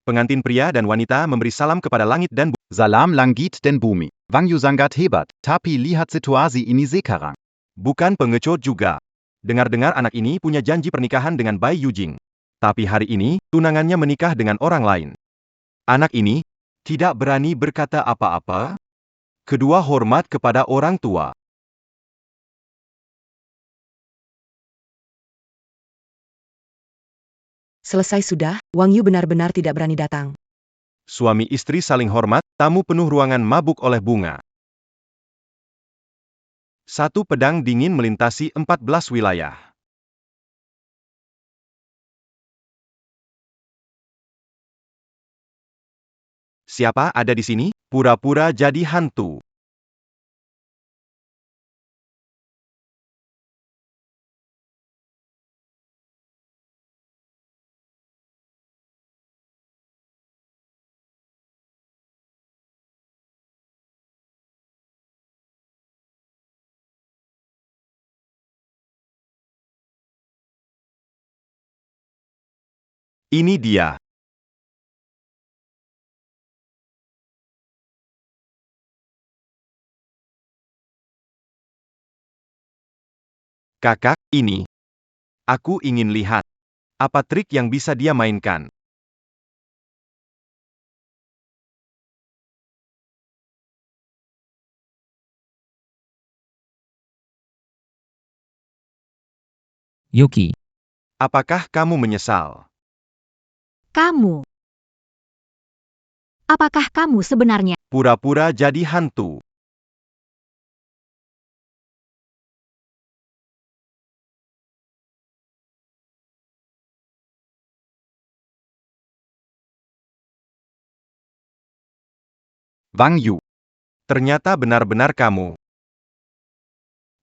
Pengantin pria dan wanita memberi salam kepada langit dan bumi. Salam langit dan bumi. Wang Yu sangat hebat, tapi lihat situasi ini sekarang. Bukan pengecut juga. Dengar-dengar anak ini punya janji pernikahan dengan Bai Yujing. Tapi hari ini, tunangannya menikah dengan orang lain. Anak ini tidak berani berkata apa-apa. Kedua hormat kepada orang tua. Selesai sudah, Wang Yu benar-benar tidak berani datang. Suami istri saling hormat, tamu penuh ruangan mabuk oleh bunga. Satu pedang dingin melintasi 14 wilayah. Siapa ada di sini? Pura-pura jadi hantu. Ini dia. Kakak, ini. Aku ingin lihat. Apa trik yang bisa dia mainkan? Yuki, Apakah kamu menyesal? Kamu. Apakah kamu sebenarnya? Pura-pura jadi hantu. Wang Yu. Ternyata benar-benar kamu.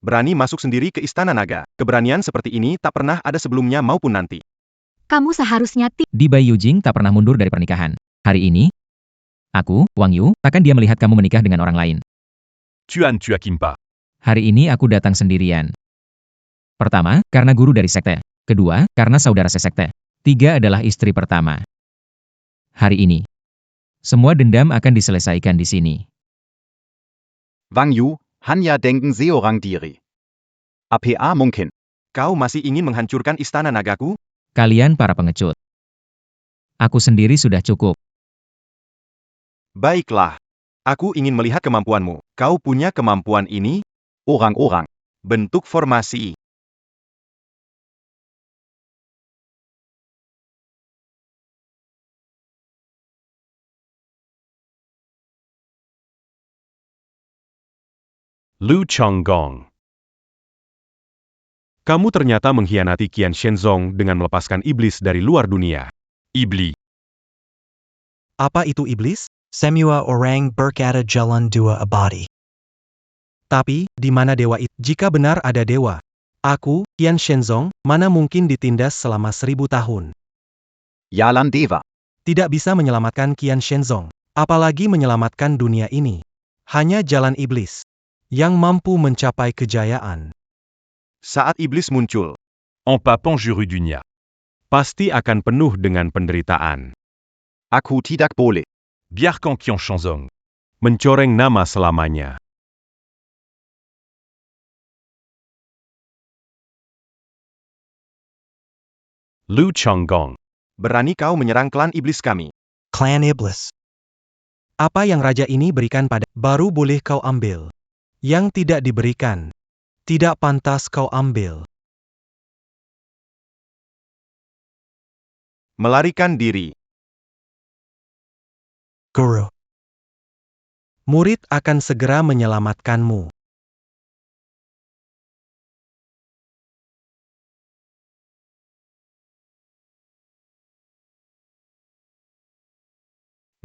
Berani masuk sendiri ke Istana Naga. Keberanian seperti ini tak pernah ada sebelumnya maupun nanti. Kamu seharusnya di Bai Yujing tak pernah mundur dari pernikahan. Hari ini, aku, Wang Yu, takkan dia melihat kamu menikah dengan orang lain. Tuan Tua Kimpa. Hari ini aku datang sendirian. Pertama, karena guru dari sekte. Kedua, karena saudara sesekte. Tiga adalah istri pertama. Hari ini, semua dendam akan diselesaikan di sini. Wang Yu, hanya denken seorang diri. Apa mungkin? Kau masih ingin menghancurkan Istana Nagaku? Kalian para pengecut. Aku sendiri sudah cukup. Baiklah. Aku ingin melihat kemampuanmu. Kau punya kemampuan ini? Orang-orang. Bentuk formasi. Lu Chonggong. Kamu ternyata mengkhianati Qian Shenzong dengan melepaskan iblis dari luar dunia. Iblis. Apa itu iblis? Semua orang berkata jalan dua abadi. Tapi, di mana dewa itu? Jika benar ada dewa, aku, Qian Shenzong, mana mungkin ditindas selama 1000 tahun. Jalan Dewa. Tidak bisa menyelamatkan Qian Shenzong, apalagi menyelamatkan dunia ini. Hanya jalan iblis yang mampu mencapai kejayaan. Saat iblis muncul, Empapant juru dunia. Pasti akan penuh dengan penderitaan. Aku tidak boleh. Biarkan Qian Shenzong mencoreng nama selamanya. Lu Chonggong. berani kau menyerang klan iblis kami. Clan Iblis. Apa yang raja ini berikan pada, baru boleh kau ambil. Yang tidak diberikan, tidak pantas kau ambil. Melarikan diri. Guru. Murid akan segera menyelamatkanmu.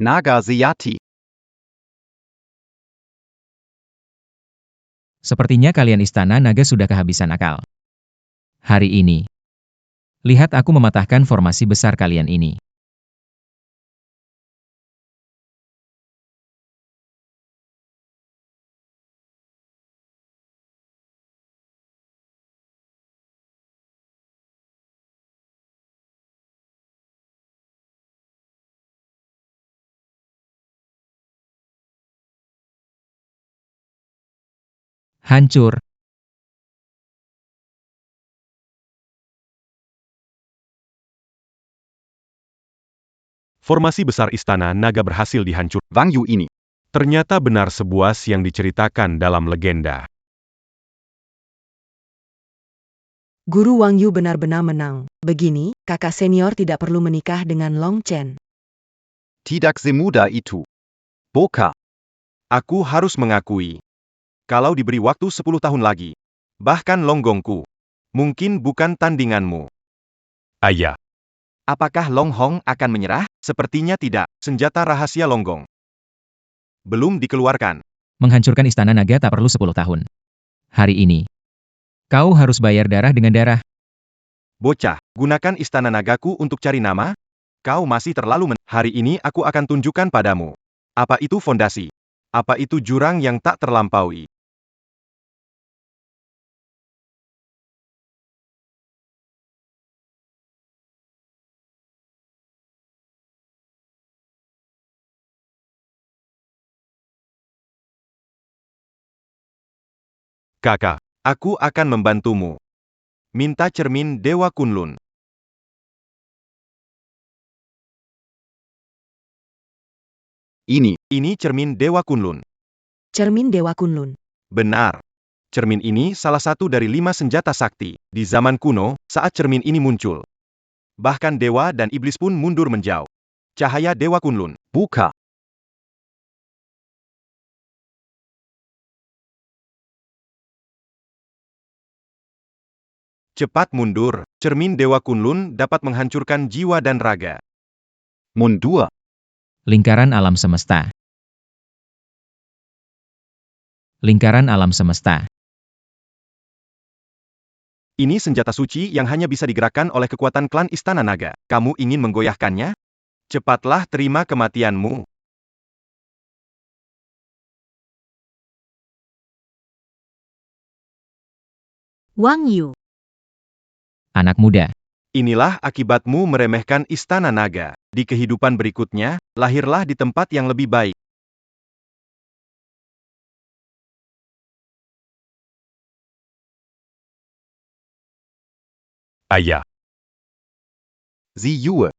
Naga Sejati. Sepertinya kalian istana naga sudah kehabisan akal. Hari ini, lihat aku mematahkan formasi besar kalian ini. Hancur. Formasi besar istana naga berhasil dihancurkan. Wang Yu ini. Ternyata benar sebuah yang diceritakan dalam legenda. Guru Wang Yu benar-benar menang. Begini, kakak senior tidak perlu menikah dengan Long Chen. Tidak semudah itu. Boka. Aku harus mengakui. Kalau diberi waktu 10 tahun lagi, bahkan Longgongku, mungkin bukan tandinganmu. Ayah. Apakah Long Hong akan menyerah? Sepertinya tidak. Senjata rahasia Longgong belum dikeluarkan. Menghancurkan istana naga tak perlu 10 tahun. Hari ini, kau harus bayar darah dengan darah. Bocah, gunakan istana nagaku untuk cari nama? Kau masih terlalu Hari ini aku akan tunjukkan padamu. Apa itu fondasi? Apa itu jurang yang tak terlampaui? Kakak, aku akan membantumu. Minta cermin Dewa Kunlun. Ini cermin Dewa Kunlun. Cermin Dewa Kunlun. Benar. Cermin ini salah satu dari 5 senjata sakti. Di zaman kuno, saat cermin ini muncul, bahkan dewa dan iblis pun mundur menjauh. Cahaya Dewa Kunlun. Buka. Cepat mundur. Cermin Dewa Kunlun dapat menghancurkan jiwa dan raga. Mundur. Lingkaran alam semesta. Lingkaran alam semesta. Ini senjata suci yang hanya bisa digerakkan oleh kekuatan klan Istana Naga. Kamu ingin menggoyahkannya? Cepatlah terima kematianmu. Wang Yu. Anak muda. Inilah akibatmu meremehkan Istana Naga. Di kehidupan berikutnya, lahirlah di tempat yang lebih baik. Ayah. Ziyue.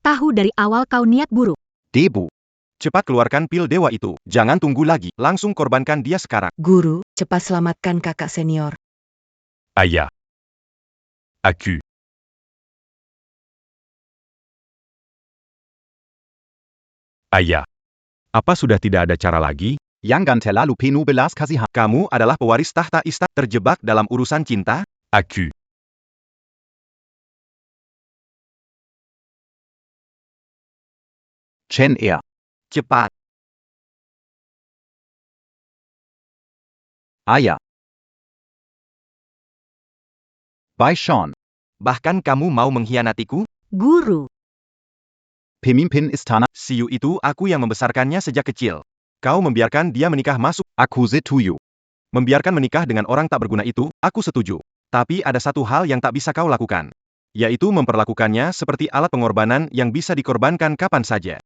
Tahu dari awal kau niat buruk. Debu. Cepat keluarkan pil dewa itu. Jangan tunggu lagi. Langsung korbankan dia sekarang. Guru, cepat selamatkan kakak senior. Ayah. Aku. Ayah. Apa sudah tidak ada cara lagi? Jangan terlalu penuh belas kasihan. Kamu adalah pewaris tahta istana terjebak dalam urusan cinta? Aku. Chen Er. Cepat. Ayah. Bai Shan. Bahkan kamu mau mengkhianatiku? Guru. Pemimpin istana. Siu itu aku yang membesarkannya sejak kecil. Kau membiarkan dia menikah masuk. Aku setuju. Membiarkan menikah dengan orang tak berguna itu, aku setuju. Tapi ada satu hal yang tak bisa kau lakukan. Yaitu memperlakukannya seperti alat pengorbanan yang bisa dikorbankan kapan saja.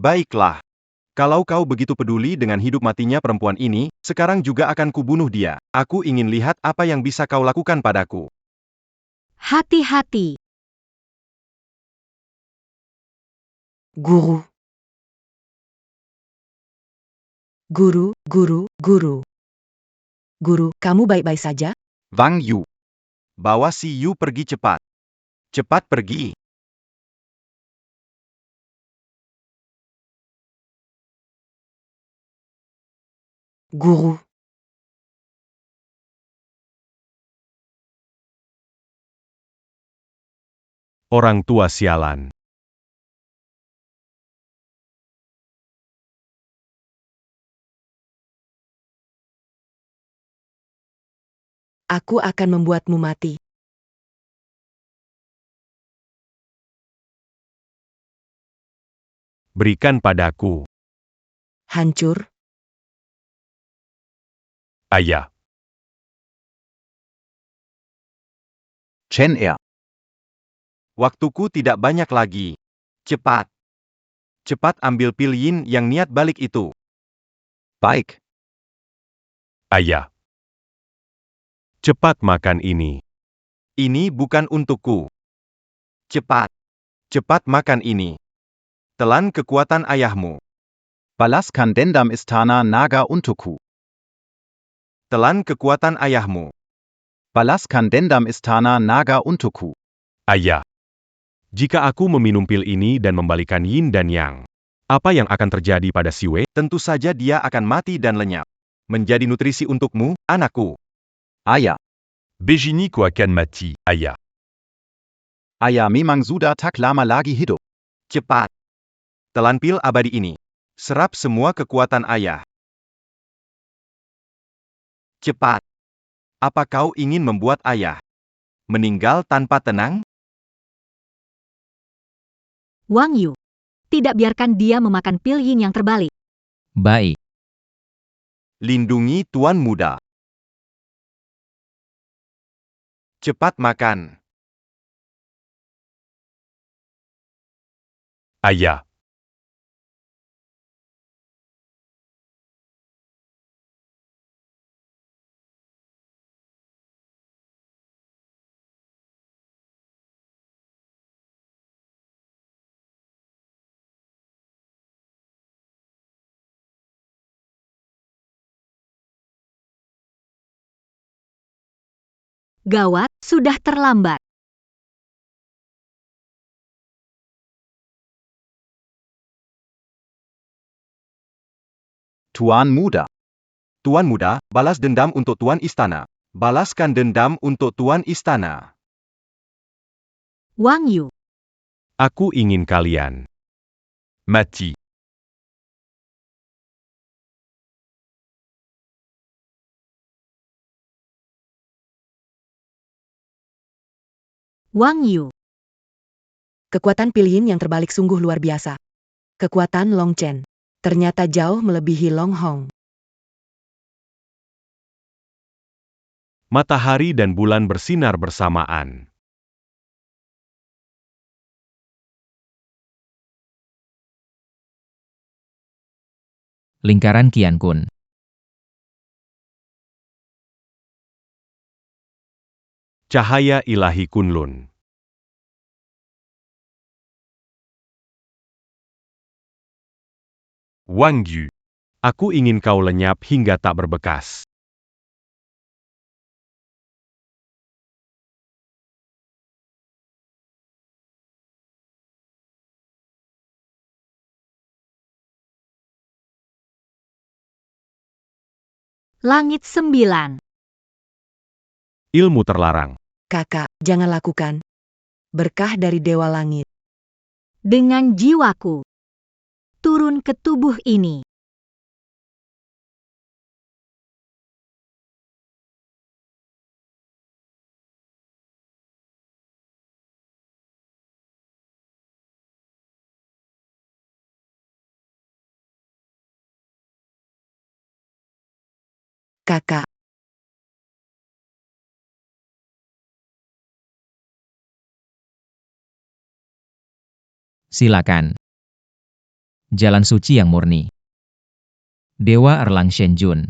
Baiklah. Kalau kau begitu peduli dengan hidup matinya perempuan ini, sekarang juga akan kubunuh dia. Aku ingin lihat apa yang bisa kau lakukan padaku. Hati-hati. Guru. Guru, guru, guru. Guru, kamu baik-baik saja? Wang Yu. Bawa si Yu pergi cepat. Cepat pergi. Guru. Orang tua sialan. Aku akan membuatmu mati. Berikan padaku. Hancur. Ayah. Chen Er. Waktuku tidak banyak lagi. Cepat. Cepat ambil pil yin yang niat balik itu. Baik. Ayah. Cepat makan ini. Ini bukan untukku. Cepat. Cepat makan ini. Telan kekuatan ayahmu. Balaskan dendam Istana Naga untukku. Telan kekuatan ayahmu. Balaskan dendam Istana Naga untukku. Ayah. Jika aku meminum pil ini dan membalikan yin dan yang, apa yang akan terjadi pada Siwei? Tentu saja dia akan mati dan lenyap. Menjadi nutrisi untukmu, anakku. Ayah. Beginiku akan mati, ayah. Ayah memang sudah tak lama lagi hidup. Cepat. Telan pil abadi ini. Serap semua kekuatan ayah. Cepat. Apa kau ingin membuat ayah meninggal tanpa tenang? Wang Yu. Tidak biarkan dia memakan pil yin yang terbalik. Baik. Lindungi Tuan Muda. Cepat makan. Ayah. Gawat, sudah terlambat. Tuan Muda. Tuan Muda, balas dendam untuk Tuan Istana. Balaskan dendam untuk Tuan Istana. Wang Yu. Aku ingin kalian mati. Wang Yu. Kekuatan pil yin yang terbalik sungguh luar biasa. Kekuatan Long Chen ternyata jauh melebihi Long Hong. matahari dan bulan bersinar bersamaan. Lingkaran Qian Kun. Cahaya ilahi Kunlun. Wang Yu. Aku ingin kau lenyap hingga tak berbekas. Langit 9. Ilmu terlarang. Kakak, jangan lakukan. Berkah dari Dewa Langit. Dengan jiwaku. Turun ke tubuh ini. Kakak. Silakan. Jalan suci yang murni. Dewa Erlang Shenjun.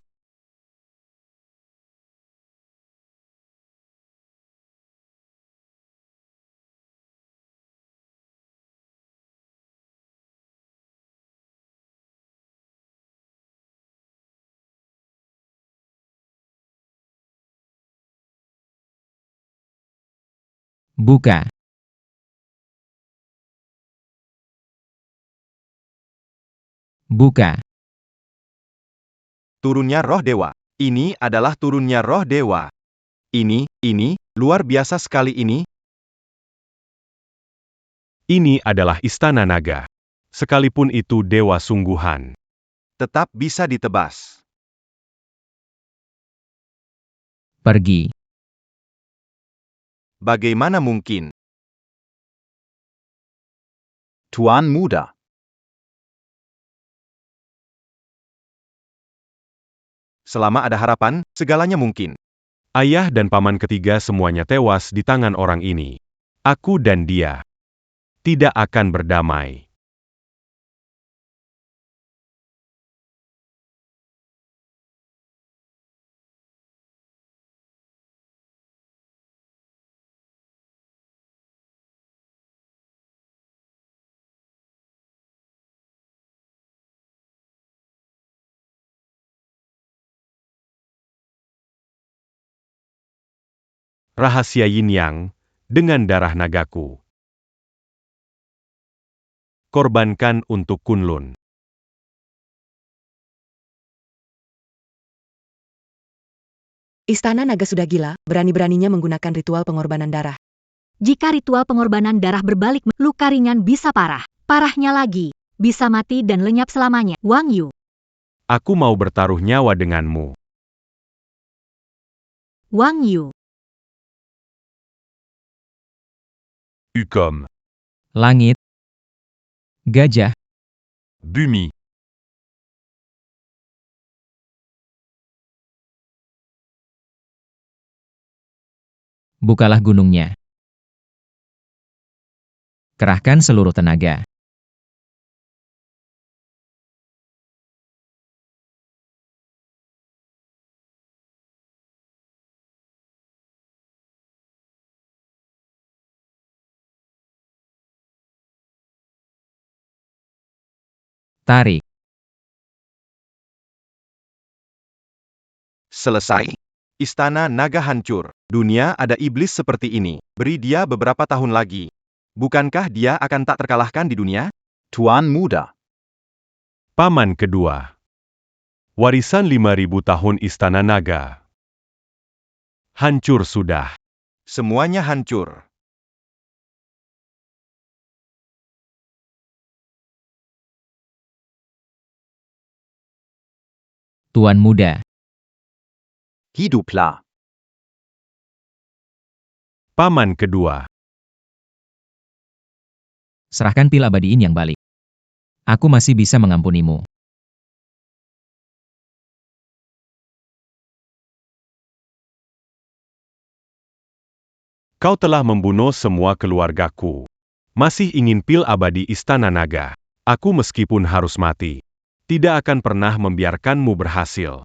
Buka. Buka. Turunnya roh dewa. Ini adalah turunnya roh dewa. Ini, luar biasa sekali ini. Ini adalah istana naga. Sekalipun itu dewa sungguhan. Tetap bisa ditebas. Pergi. Bagaimana mungkin? Tuan Muda. Selama ada harapan, segalanya mungkin. Ayah dan paman ketiga semuanya tewas di tangan orang ini. Aku dan dia tidak akan berdamai. Rahasia Yin Yang dengan darah nagaku. Korbankan untuk Kunlun. Istana Naga sudah gila, berani-beraninya menggunakan ritual pengorbanan darah. Jika ritual pengorbanan darah berbalik, luka ringan bisa parah. Parahnya lagi, bisa mati dan lenyap selamanya. Wang Yu. Aku mau bertaruh nyawa denganmu. Wang Yu. Ucom. Langit. Gajah. Bumi. Bukalah gunungnya. Kerahkan seluruh tenaga. Tarik. Selesai. Istana Naga hancur. Dunia ada iblis seperti ini. Beri dia beberapa tahun lagi. Bukankah dia akan tak terkalahkan di dunia? Tuan Muda. Paman kedua. Warisan 5.000 tahun Istana Naga. Hancur sudah. Semuanya hancur. Tuan Muda. Hiduplah. Paman kedua. Serahkan pil abadiin yang balik. Aku masih bisa mengampunimu. Kau telah membunuh semua keluargaku. Masih ingin pil abadi Istana Naga. Aku meskipun harus mati, tidak akan pernah membiarkanmu berhasil.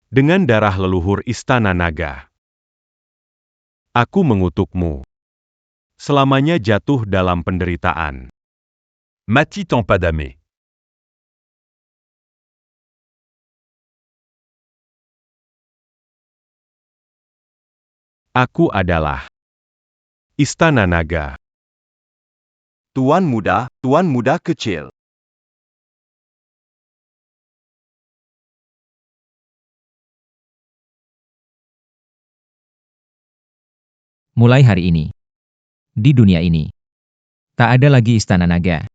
Dengan darah leluhur Istana Naga, aku mengutukmu. Selamanya jatuh dalam penderitaan. Mati Tampadame. Aku adalah Istana Naga. Tuan Muda kecil. Mulai hari ini, di dunia ini, tak ada lagi Istana Naga.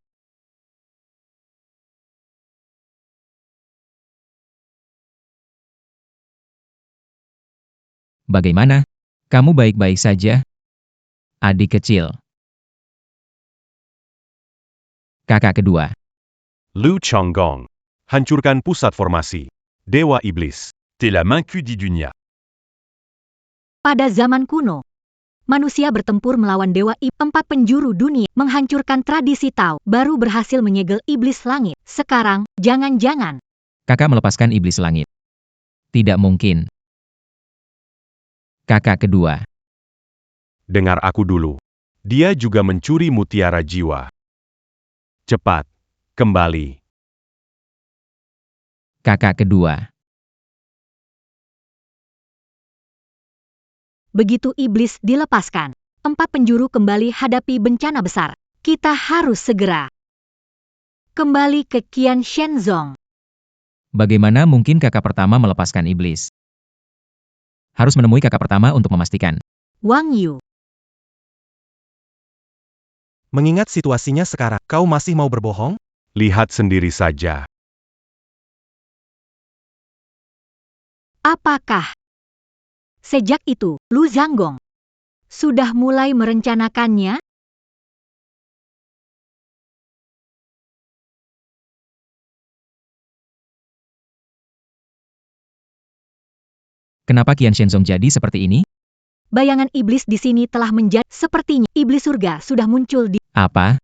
Bagaimana? Kamu baik-baik saja? Adik kecil. Kakak kedua. Lu Chonggong. Hancurkan pusat formasi. Dewa Iblis. T'es la main cul di dunia. Pada zaman kuno, manusia bertempur melawan dewa empat penjuru dunia, menghancurkan tradisi Tao, baru berhasil menyegel iblis langit. Sekarang, jangan-jangan. Kakak melepaskan iblis langit. Tidak mungkin. Kakak kedua. Dengar aku dulu. Dia juga mencuri mutiara jiwa. Cepat, kembali. Kakak kedua. Begitu iblis dilepaskan, empat penjuru kembali hadapi bencana besar. Kita harus segera kembali ke Qian Shenzong. Bagaimana mungkin kakak pertama melepaskan iblis? Harus menemui kakak pertama untuk memastikan. Wang Yu. Mengingat situasinya sekarang, kau masih mau berbohong? Lihat sendiri saja. Apakah? Sejak itu, Lu Zhanggong sudah mulai merencanakannya? Kenapa Qian Shenzong jadi seperti ini? Bayangan iblis di sini telah menjadi sepertinya iblis surga sudah muncul di Apa?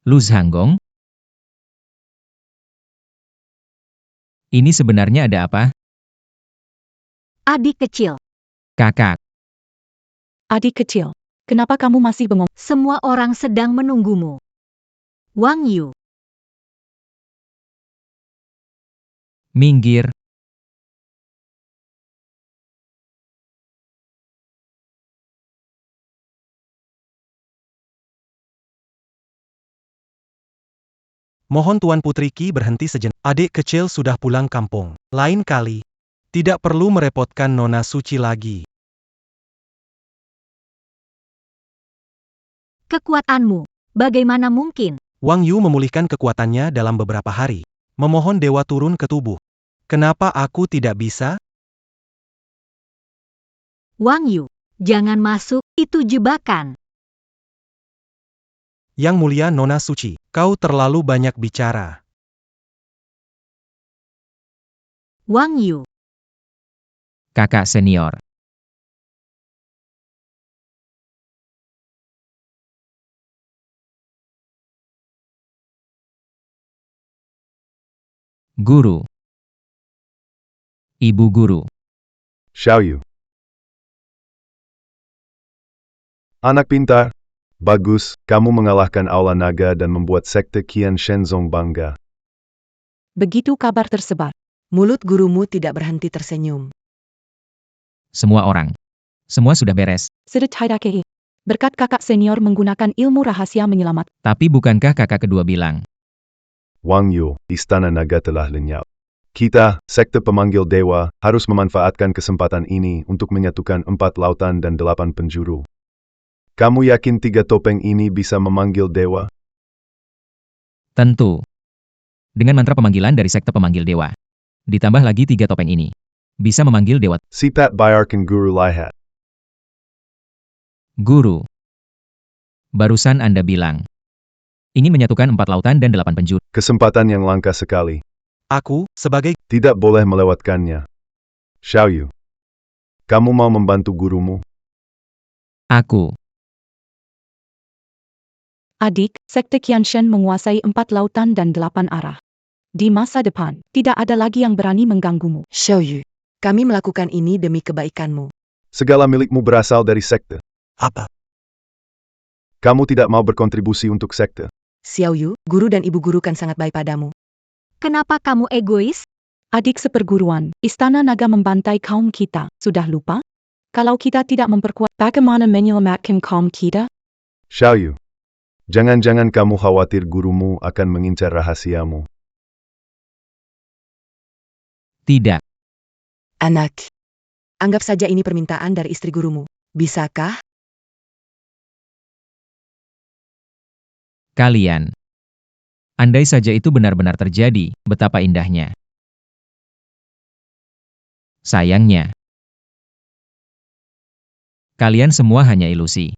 Lu Zhanggong? Ini sebenarnya ada apa? adik kecil. Kakak, Adik kecil, kenapa kamu masih bengong? Semua orang sedang menunggumu. Wang Yu, minggir. Mohon Tuan Putri Qi berhenti sejenak. Adik kecil sudah pulang kampung. Lain kali, tidak perlu merepotkan Nona Suci lagi. kekuatanmu. Bagaimana mungkin? Wang Yu memulihkan kekuatannya dalam beberapa hari. Memohon dewa turun ke tubuh. Kenapa aku tidak bisa? Wang Yu, jangan masuk, itu jebakan. Yang mulia Nona Suci, kau terlalu banyak bicara. Wang Yu, Kakak senior. Guru. Ibu guru. Xiaoyu. Anak pintar. Bagus, kamu mengalahkan Aula Naga dan membuat sekte Qian Shenzong bangga. Begitu kabar tersebar. Mulut gurumu tidak berhenti tersenyum. Semua orang. Semua sudah beres. Sedetailakeh. Berkat kakak senior menggunakan ilmu rahasia menyelamat. Tapi bukankah kakak kedua bilang? Wang Yu, Istana Naga telah lenyap. Kita, sekte pemanggil dewa, harus memanfaatkan kesempatan ini untuk menyatukan 4 lautan dan 8 penjuru. Kamu yakin 3 topeng ini bisa memanggil dewa? Tentu. Dengan mantra pemanggilan dari sekte pemanggil dewa. Ditambah lagi 3 topeng ini. Bisa memanggil dewa. Sipat biarkan guru lihat. Guru. Barusan Anda bilang. Ingin menyatukan 4 lautan dan 8 penjuru. Kesempatan yang langka sekali. Aku, sebagai Tidak boleh melewatkannya. Xiaoyu. Kamu mau membantu gurumu? Aku. Adik, sekte Qianshen menguasai 4 lautan dan 8 arah. Di masa depan, tidak ada lagi yang berani mengganggumu. Xiaoyu, kami melakukan ini demi kebaikanmu. Segala milikmu berasal dari sekte. Apa? Kamu tidak mau berkontribusi untuk sekte. Xiaoyu, guru dan ibu guru kan sangat baik padamu. Kenapa kamu egois? Adik seperguruan, Istana Naga membantai kaum kita. Sudah lupa? Kalau kita tidak memperkuat, bagaimana menyelamatkan kaum kita? Xiaoyu. Jangan-jangan kamu khawatir gurumu akan mengincar rahasiamu. Tidak. Anak, anggap saja ini permintaan dari istri gurumu. Bisakah? Kalian. Andai saja itu benar-benar terjadi, betapa indahnya. Sayangnya. Kalian semua hanya ilusi.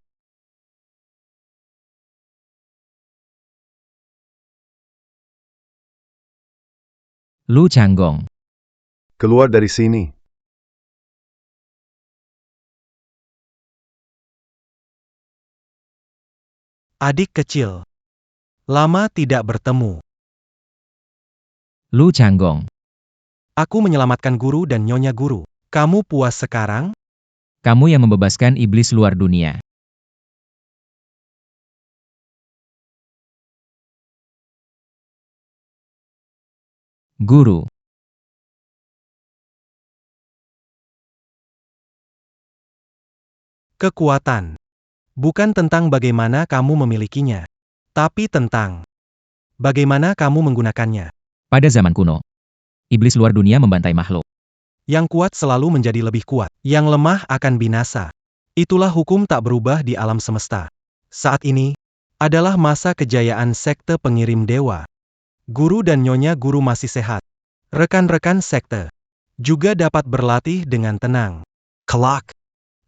Lu Zhanggong. Keluar dari sini. adik kecil. Lama tidak bertemu. Lu Zhanggong. Aku menyelamatkan guru dan nyonya guru. Kamu puas sekarang? Kamu yang membebaskan iblis luar dunia. Guru. Kekuatan. Bukan tentang bagaimana kamu memilikinya, tapi tentang bagaimana kamu menggunakannya. Pada zaman kuno, iblis luar dunia membantai makhluk. Yang kuat selalu menjadi lebih kuat. Yang lemah akan binasa. Itulah hukum tak berubah di alam semesta. Saat ini adalah masa kejayaan sekte pengirim dewa. Guru dan nyonya guru masih sehat. Rekan-rekan sekte juga dapat berlatih dengan tenang. Kelak.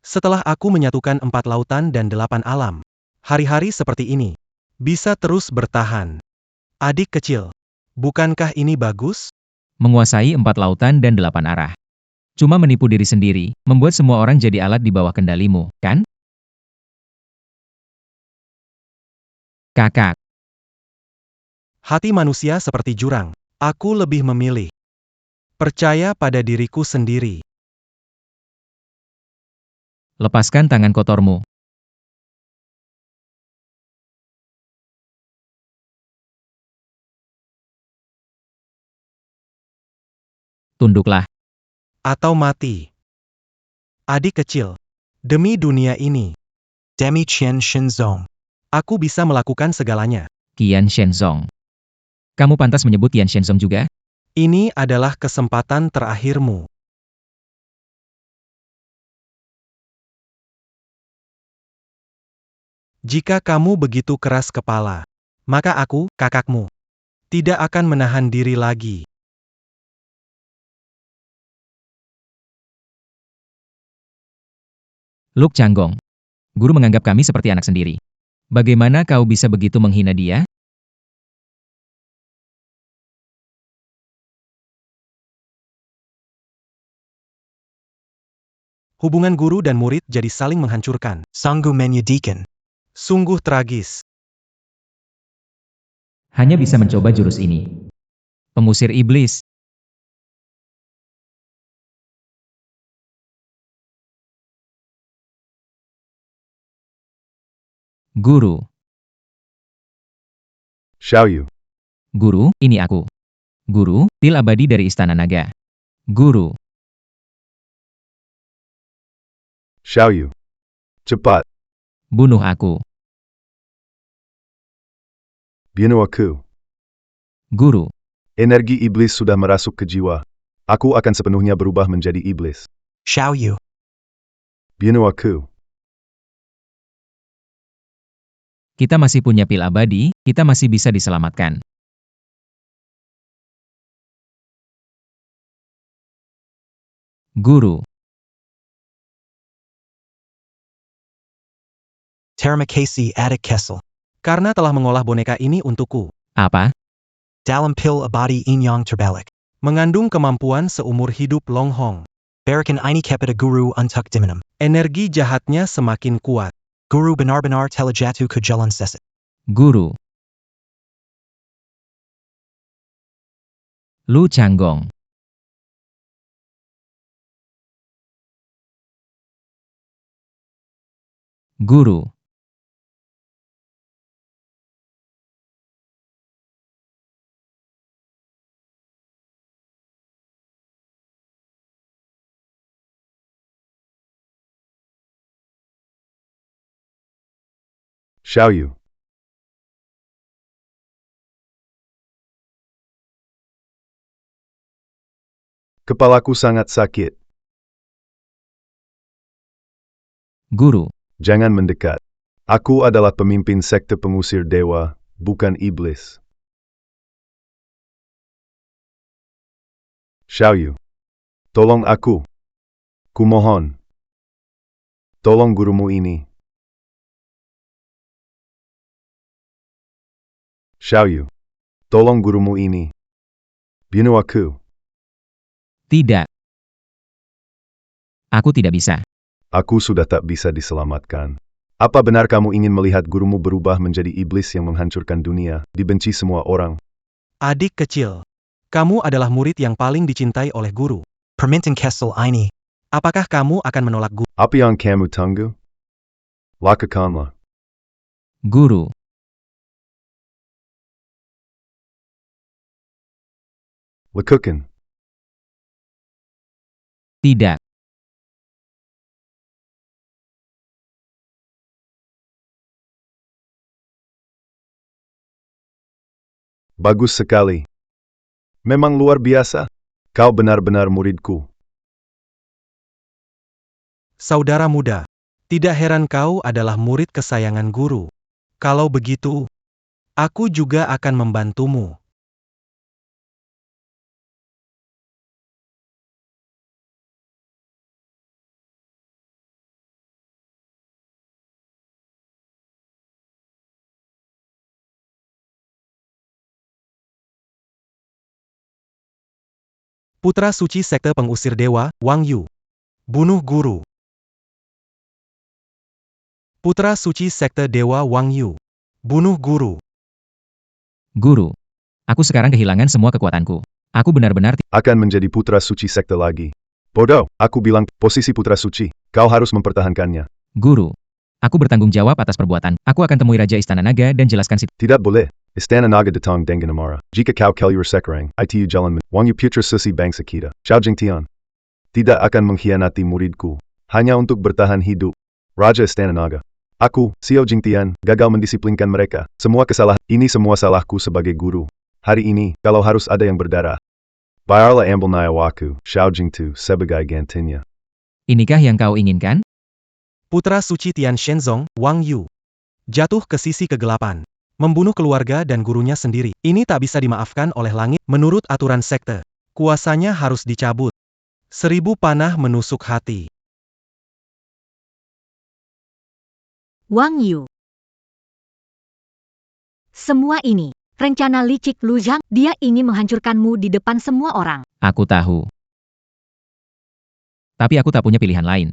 Setelah aku menyatukan 4 lautan dan 8 alam, hari-hari seperti ini bisa terus bertahan. Adik kecil, bukankah ini bagus? Menguasai 4 lautan dan 8 arah. Cuma menipu diri sendiri, membuat semua orang jadi alat di bawah kendalimu, kan? Kakak. Hati manusia seperti jurang. Aku lebih memilih percaya pada diriku sendiri. Lepaskan tangan kotormu. Tunduklah. Atau mati. Adik kecil, demi dunia ini, Demi Qian Shinzong. aku bisa melakukan segalanya. Qian Shenzong. Kamu pantas menyebut Qian Shenzong juga? Ini adalah kesempatan terakhirmu. Jika kamu begitu keras kepala, maka aku, kakakmu, tidak akan menahan diri lagi. Luk Changgong. Guru menganggap kami seperti anak sendiri. Bagaimana kau bisa begitu menghina dia? Hubungan guru dan murid jadi saling menghancurkan. Sanggu menyedihkan. Sungguh tragis. Hanya bisa mencoba jurus ini. Pengusir iblis. Guru. Xiaoyu. Guru, ini aku. Guru, pil abadi dari Istana Naga. Guru. Xiaoyu. Cepat. Bunuh aku. Bunuh aku. Guru. Energi iblis sudah merasuk ke jiwa. Aku akan sepenuhnya berubah menjadi iblis. Xiaoyu. Bunuh aku. Kita masih punya pil abadi, kita masih bisa diselamatkan. Guru. Terima kasih Adik Kessel. Karena telah mengolah boneka ini untukku. Apa? Dalam pil abadi inyong terbalik. Mengandung kemampuan seumur hidup Long Hong. Berikan ini kepada guru untuk diminum. Energi jahatnya semakin kuat. Guru benar-benar telah jatuh ke jalan sesat. Guru. Lu Changgong. Guru. Xiaoyu. Kepalaku sangat sakit. Guru. Jangan mendekat. Aku adalah pemimpin sekte pengusir dewa, bukan iblis. Xiaoyu. Tolong aku. Kumohon. Tolong gurumu ini. Xiaoyu. Tolong gurumu ini. Bunuh aku. Tidak. Aku tidak bisa. Aku sudah tak bisa diselamatkan. Apa benar kamu ingin melihat gurumu berubah menjadi iblis yang menghancurkan dunia, dibenci semua orang? Adik kecil, kamu adalah murid yang paling dicintai oleh guru. Permintaan Kessel ini. Apakah kamu akan menolak guru? Apa yang kamu tunggu? Lakukanlah. Guru. Lakukan. Tidak. Bagus sekali. Memang luar biasa. Kau benar-benar muridku. Saudara muda, tidak heran kau adalah murid kesayangan guru. Kalau begitu, aku juga akan membantumu. Putra suci sekte pengusir dewa, Wang Yu. Bunuh guru. Putra suci sekte dewa Wang Yu. Bunuh guru. Guru, aku sekarang kehilangan semua kekuatanku. Aku benar-benar Akan menjadi putra suci sekte lagi. Bodoh, aku bilang, posisi putra suci. Kau harus mempertahankannya. Guru, aku bertanggung jawab atas perbuatan. Aku akan temui Raja Istana Naga dan jelaskan situasi. Tidak boleh. Istana Naga datang dengan amarah. Jika kau keluar sekarang, itu jalan Wang Yu putra suci bangsa kita. Xiao Jingtian. Tidak akan mengkhianati muridku. Hanya untuk bertahan hidup. Raja Istana Naga. Aku, Xiao Jingtian, gagal mendisiplinkan mereka. Ini semua salahku sebagai guru. Hari ini, kalau harus ada yang berdarah, bayarlah ambil nyawaku, Xiao Jingtu, sebagai gantinya. Inikah yang kau inginkan? Putra suci Tian Shenzong, Wang Yu. Jatuh ke sisi kegelapan. Membunuh keluarga dan gurunya sendiri. Ini tak bisa dimaafkan oleh langit. Menurut aturan sekte, kuasanya harus dicabut. 1000 panah menusuk hati. Wang Yu. Semua ini, rencana licik Lu Zhang, dia ingin menghancurkanmu di depan semua orang. Aku tahu. Tapi aku tak punya pilihan lain.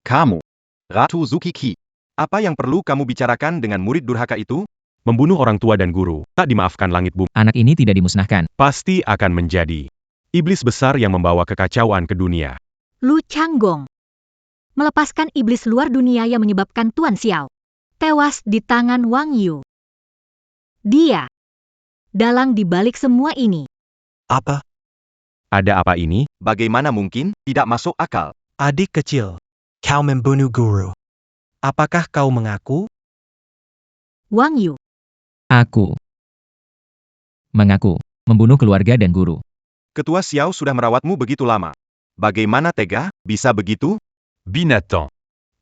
Kamu, Ratu Zukiki. Apa yang perlu kamu bicarakan dengan murid durhaka itu? Membunuh orang tua dan guru, tak dimaafkan langit bumi. Anak ini tidak dimusnahkan. Pasti akan menjadi iblis besar yang membawa kekacauan ke dunia. Lu Changgong. Melepaskan iblis luar dunia yang menyebabkan Tuan Xiao tewas di tangan Wang Yu. Dia dalang di balik semua ini. Apa? Ada apa ini? Bagaimana mungkin? Tidak masuk akal. Adik kecil, Kau membunuh guru. apakah kau mengaku? Wang Yu. Aku mengaku membunuh keluarga dan guru. Ketua Xiao sudah merawatmu begitu lama. Bagaimana tega? Bisa begitu? Binatang.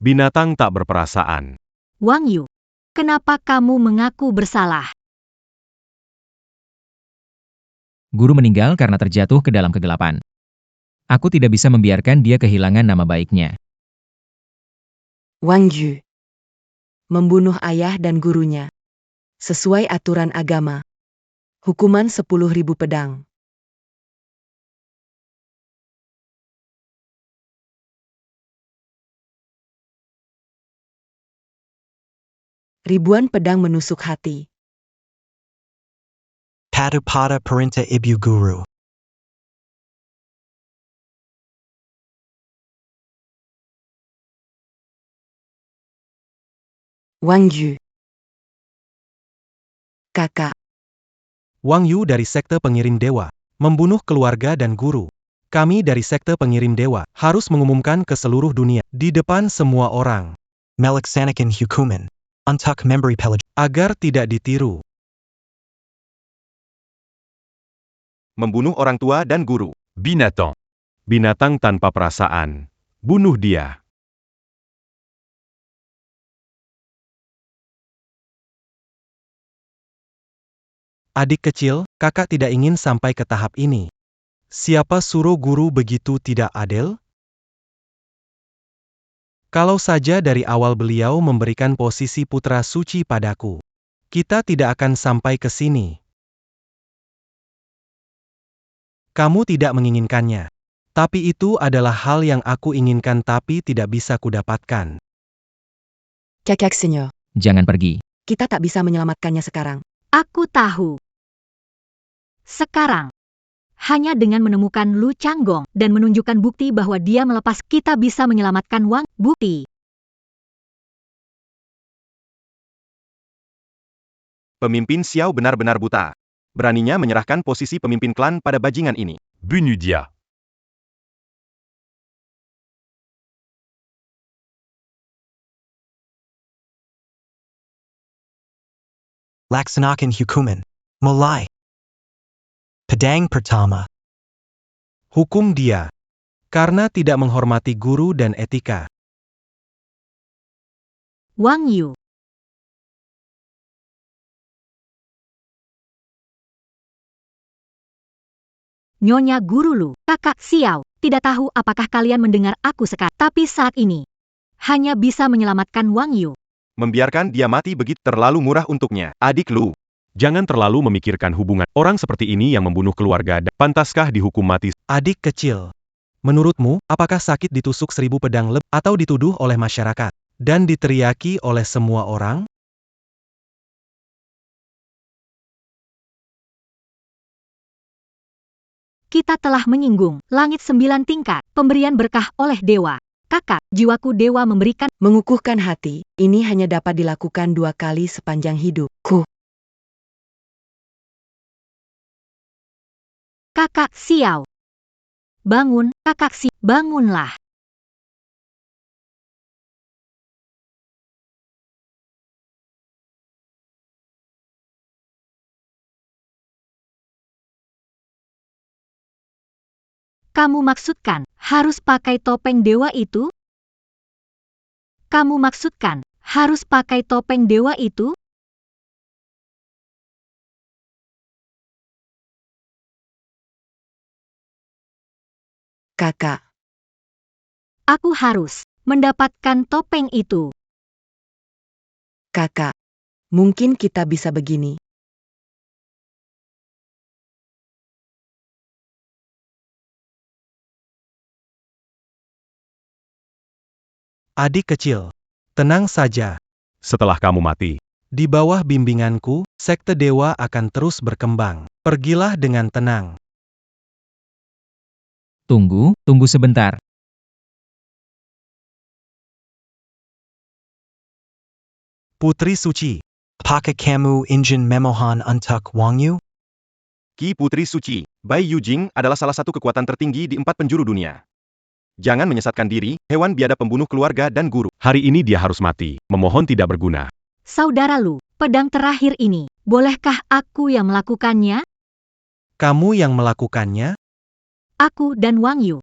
Binatang tak berperasaan. Wang Yu. Kenapa kamu mengaku bersalah? Guru meninggal karena terjatuh ke dalam kegelapan. Aku tidak bisa membiarkan dia kehilangan nama baiknya. Wang Yu membunuh ayah dan gurunya. Sesuai aturan agama. Hukuman 10.000 pedang. Ribuan pedang menusuk hati. Padu pada perintah ibu guru. Wang Yu. Kakak. Wang Yu dari sekte pengirim dewa, membunuh keluarga dan guru. Kami dari sekte pengirim dewa, harus mengumumkan ke seluruh dunia, di depan semua orang, Melaksanakan hukuman. Untuk memberi pelajaran. agar tidak ditiru. Membunuh orang tua dan guru. Binatang. Binatang tanpa perasaan. Bunuh dia. Adik kecil, kakak tidak ingin sampai ke tahap ini. Siapa suruh guru begitu tidak adil? Kalau saja dari awal beliau memberikan posisi putra suci padaku, kita tidak akan sampai ke sini. Kamu tidak menginginkannya. Tapi itu adalah hal yang aku inginkan tapi tidak bisa kudapatkan. Kakak Senyor. Jangan pergi. Kita tak bisa menyelamatkannya sekarang. Aku tahu. Sekarang, hanya dengan menemukan Lu Changgong dan menunjukkan bukti bahwa dia melepas, kita bisa menyelamatkan Wang. Bukti. Pemimpin Xiao benar-benar buta. Beraninya menyerahkan posisi pemimpin klan pada bajingan ini. Bunuh dia. Laksanakan hukuman. Mulai. Pedang pertama. Hukum dia. Karena tidak menghormati guru dan etika. Wang Yu. Nyonya Guru Lu, Kakak Xiao, tidak tahu apakah kalian mendengar aku sekarang, tapi saat ini hanya bisa menyelamatkan Wang Yu. Membiarkan dia mati begitu terlalu murah untuknya. Adik Lu, Jangan terlalu memikirkan hubungan. Orang seperti ini yang membunuh keluarga, pantaskah dihukum mati? Adik kecil. Menurutmu, apakah sakit ditusuk 1000 pedang lebih atau dituduh oleh masyarakat dan diteriaki oleh semua orang? Kita telah menyinggung langit 9 tingkat, pemberian berkah oleh dewa. Kakak, jiwaku dewa memberikan. Mengukuhkan hati, ini hanya dapat dilakukan 2 kali sepanjang hidupku. Kakak Xiao. Bangun, Kakak Xiao, bangunlah. Kamu maksudkan, harus pakai topeng dewa itu? Kamu maksudkan, harus pakai topeng dewa itu? Kakak, Aku harus mendapatkan topeng itu. kakak, mungkin kita bisa begini. Adik kecil. Tenang saja. Setelah kamu mati, Di bawah bimbinganku, sekte dewa akan terus berkembang. Pergilah dengan tenang. Tunggu sebentar. Putri Suci. Apakah kamu ingin memohon untuk Wang Yu? Ki Putri Suci, Bai Yujing adalah salah satu kekuatan tertinggi di 4 penjuru dunia. Jangan menyesatkan diri, hewan biadab pembunuh keluarga dan guru. hari ini dia harus mati. Memohon tidak berguna. Saudara Lu, pedang terakhir ini, bolehkah aku yang melakukannya? Kamu yang melakukannya? Aku dan Wang Yu.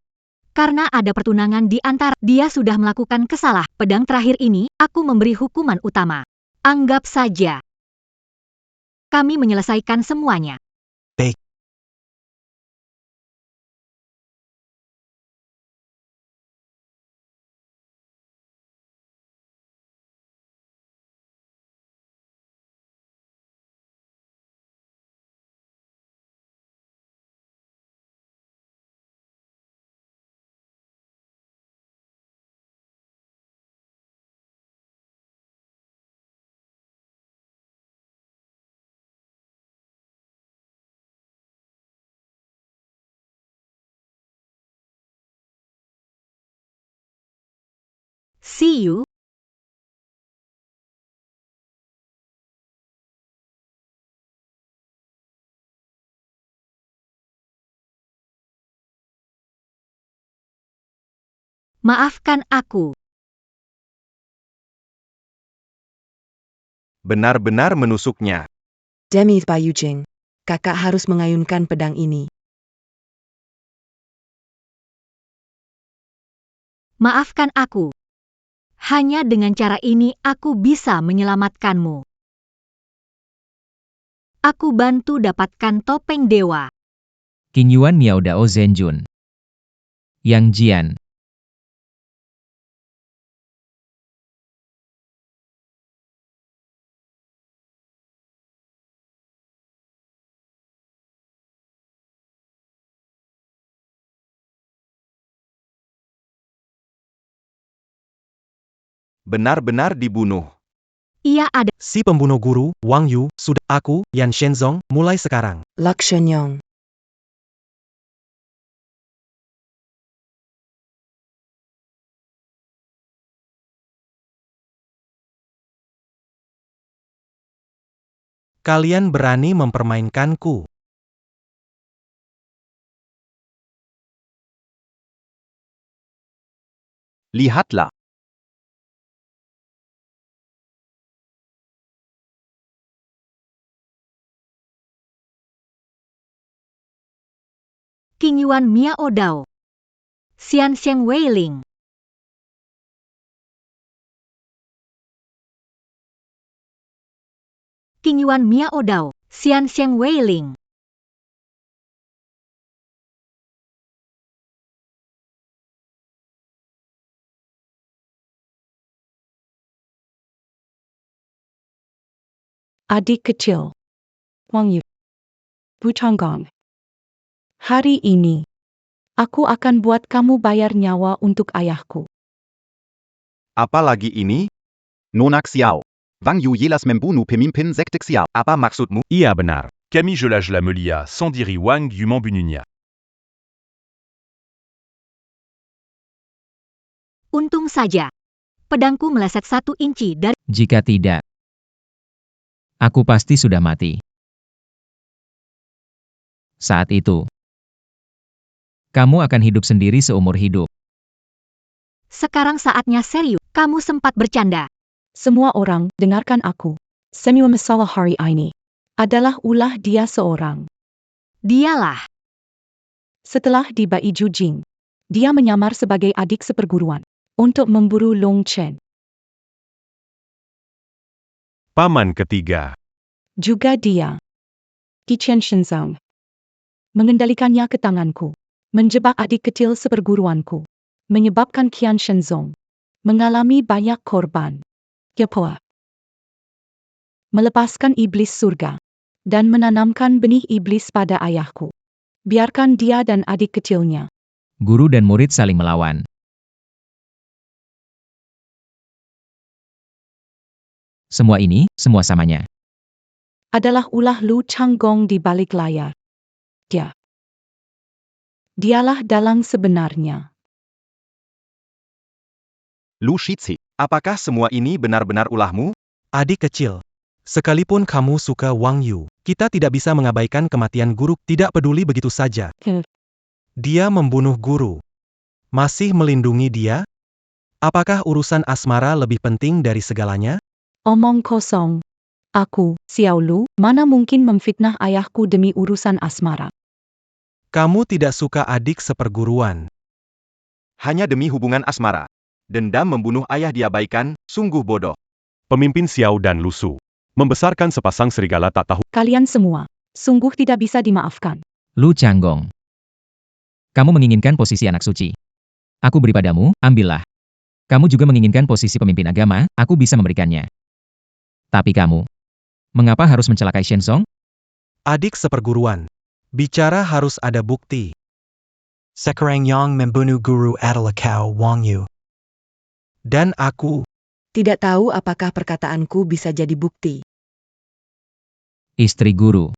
Karena ada pertunangan di antara dia sudah melakukan kesalahan. Pedang terakhir ini, aku memberi hukuman utama. Anggap saja kami menyelesaikan semuanya. Baik. See you. Maafkan aku. Benar-benar menusuknya. Demi Bai Yujing, kakak harus mengayunkan pedang ini. Maafkan aku. Hanya dengan cara ini aku bisa menyelamatkanmu. Aku bantu dapatkan topeng dewa. King Yuan Miao Dao Zhenjun. Yang Jian. Benar-benar dibunuh. Ia ada. Si pembunuh guru, Wang Yu, sudah aku, Yan Shenzong, mulai sekarang. Lak Shenyong. Kalian berani mempermainkanku. Lihatlah. King Yuan Miao Dao. Xian Sheng Weiling. King Yuan Miao Dao, Xian Sheng Wei Ling. Adik kecil. Wang Yu. Bu Changgong. Hari ini, aku akan buat kamu bayar nyawa untuk ayahku. Apalagi ini? Nona Xiao. Wang Yu jelas membunu pemimpin sekte Xiao. Apa maksudmu? Iya benar. Kami jelaj la melia sans diri Wang Yu membunuhnya. Untung saja. Pedangku meleset 1 inci dari Jika tidak, aku pasti sudah mati. Saat itu, kamu akan hidup sendiri seumur hidup. Sekarang saatnya serius. Kamu sempat bercanda. Semua orang, dengarkan aku. Semua masalah hari ini adalah ulah dia seorang. Dialah. Setelah di Bai Jujing, dia menyamar sebagai adik seperguruan untuk memburu Long Chen. Paman ketiga. Juga dia, Qi Chen Shenzong, mengendalikannya ke tanganku, menjebak adik kecil seperguruanku, menyebabkan Qian Shenzong mengalami banyak korban. Kepoa. Melepaskan iblis surga dan menanamkan benih iblis pada ayahku. Biarkan dia dan adik kecilnya. Guru dan murid saling melawan. Semua ini, semua samanya. Adalah ulah Lu Changgong di balik layar. Dialah dalang sebenarnya. Lu Shizi. Apakah semua ini benar-benar ulahmu? Adik kecil. Sekalipun kamu suka Wang Yu, kita tidak bisa mengabaikan kematian guru, tidak peduli begitu saja. Dia membunuh guru. Masih melindungi dia? Apakah urusan asmara lebih penting dari segalanya? Omong kosong. Aku, Xiao Lu, mana mungkin memfitnah ayahku demi urusan asmara. Kamu tidak suka adik seperguruan. Hanya demi hubungan asmara. Dendam membunuh ayah diabaikan, sungguh bodoh. Pemimpin Xiao dan Lusu membesarkan sepasang serigala tak tahu. Kalian semua, sungguh tidak bisa dimaafkan. Lu Changgong. Kamu menginginkan posisi anak suci. Aku beri padamu, ambillah. Kamu juga menginginkan posisi pemimpin agama, aku bisa memberikannya. Tapi kamu, mengapa harus mencelakai Shenzong? Adik seperguruan. Bicara harus ada bukti. Sekarang yang membunuh guru adalah kau, Wang Yu. Dan aku, Tidak tahu apakah perkataanku bisa jadi bukti. Istri guru.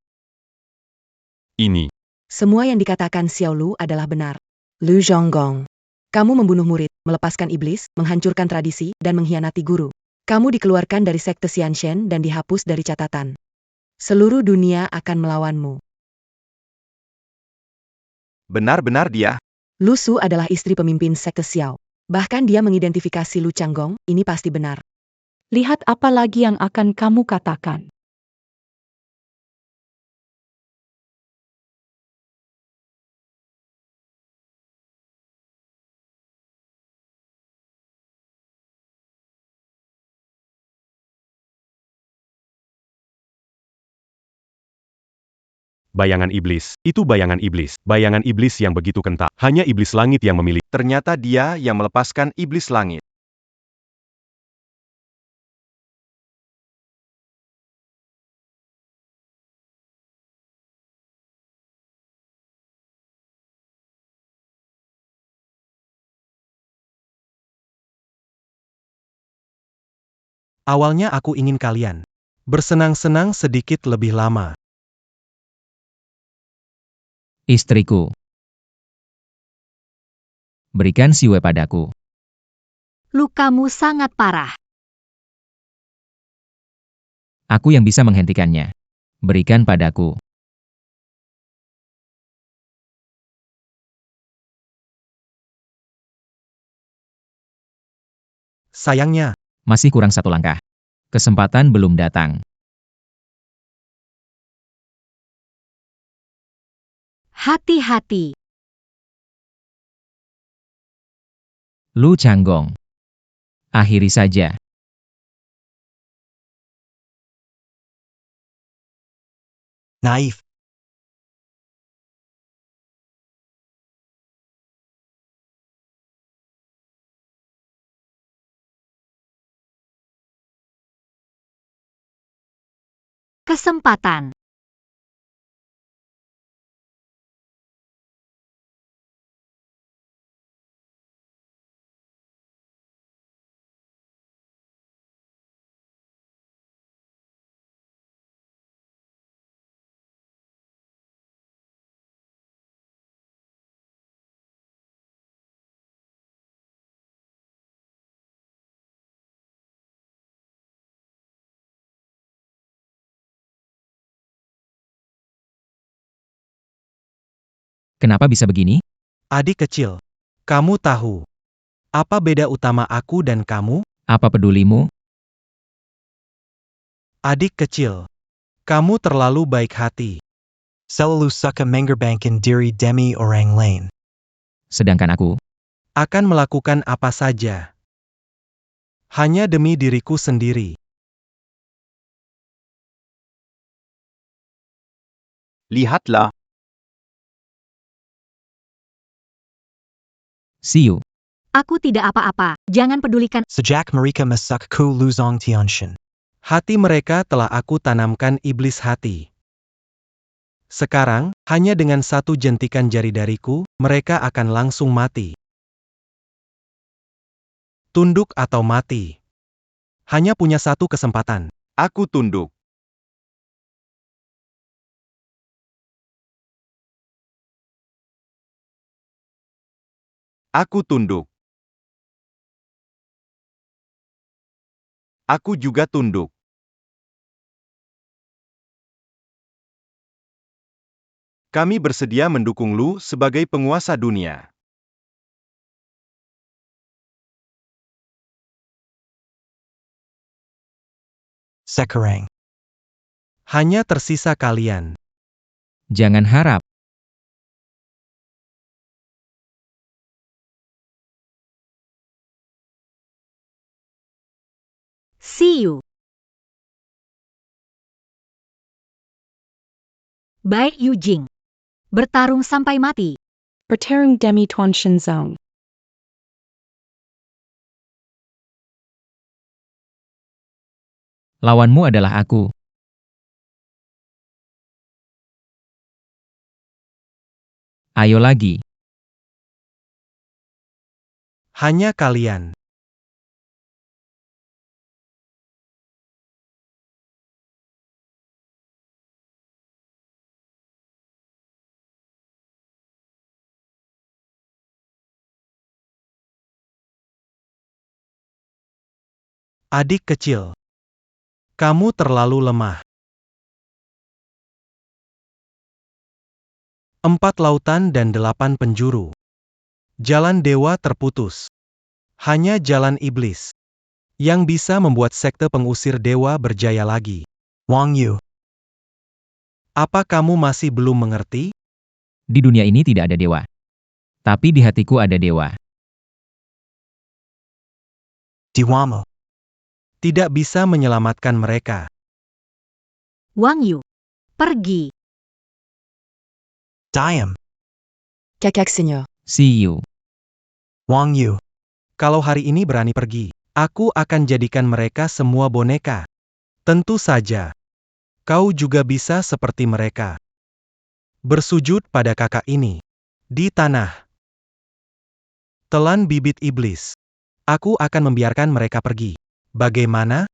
Ini. Semua yang dikatakan Xiao Lu adalah benar. Lu Zhonggong. Kamu membunuh murid, melepaskan iblis, menghancurkan tradisi, dan mengkhianati guru. Kamu dikeluarkan dari sekte Xianshen dan dihapus dari catatan. Seluruh dunia akan melawanmu. Benar-benar dia. Lu Su adalah istri pemimpin sekte Xiao. Bahkan dia mengidentifikasi Lu Changgong, ini pasti benar. Lihat apa lagi yang akan kamu katakan. Bayangan iblis. Itu bayangan iblis. Bayangan iblis yang begitu kental. Hanya iblis langit yang memiliki. Ternyata dia yang melepaskan iblis langit. awalnya aku ingin kalian bersenang-senang sedikit lebih lama. Istriku. Berikan Siwe padaku. Lukamu sangat parah. Aku yang bisa menghentikannya. Berikan padaku. Sayangnya, Masih kurang satu langkah. Kesempatan belum datang. Hati-hati. Lu Changgong. Akhiri saja. Naif. Kesempatan. Kenapa bisa begini? Adik kecil, kamu tahu apa beda utama aku dan kamu? Apa pedulimu? Adik kecil, kamu terlalu baik hati. Selalu suka mengorbankan diri demi orang lain. Sedangkan aku, Akan melakukan apa saja. Hanya demi diriku sendiri. Lihatlah, see you. Aku tidak apa-apa, jangan pedulikan. Sejak mereka masukku Luzong Tianshan. Hati mereka telah aku tanamkan iblis hati. Sekarang, hanya dengan satu jentikan jari dariku, mereka akan langsung mati. Tunduk atau mati. Hanya punya satu kesempatan. Aku tunduk. Aku tunduk. Aku juga tunduk. Kami bersedia mendukung Lu sebagai penguasa dunia. Sekarang. Hanya tersisa kalian. Jangan harap. See you. Bai Yujing. Bertarung sampai mati. Bertarung demi Tuan Shenzong. Lawanmu adalah aku. Ayo lagi. Hanya kalian. Adik kecil. Kamu terlalu lemah. 4 lautan dan 8 penjuru. Jalan dewa terputus. Hanya jalan iblis. Yang bisa membuat sekte pengusir dewa berjaya lagi. Wang Yu. Apa kamu masih belum mengerti? Di dunia ini tidak ada dewa. Tapi di hatiku ada dewa. Diwamu. Tidak bisa menyelamatkan mereka. Wang Yu. Pergi. Diam. Kakak senyor. See you. Wang Yu. Kalau hari ini berani pergi, aku akan jadikan mereka semua boneka. Tentu saja. Kau juga bisa seperti mereka. Bersujud pada kakak ini. Di tanah. Telan bibit iblis. Aku akan membiarkan mereka pergi. Bagaimana?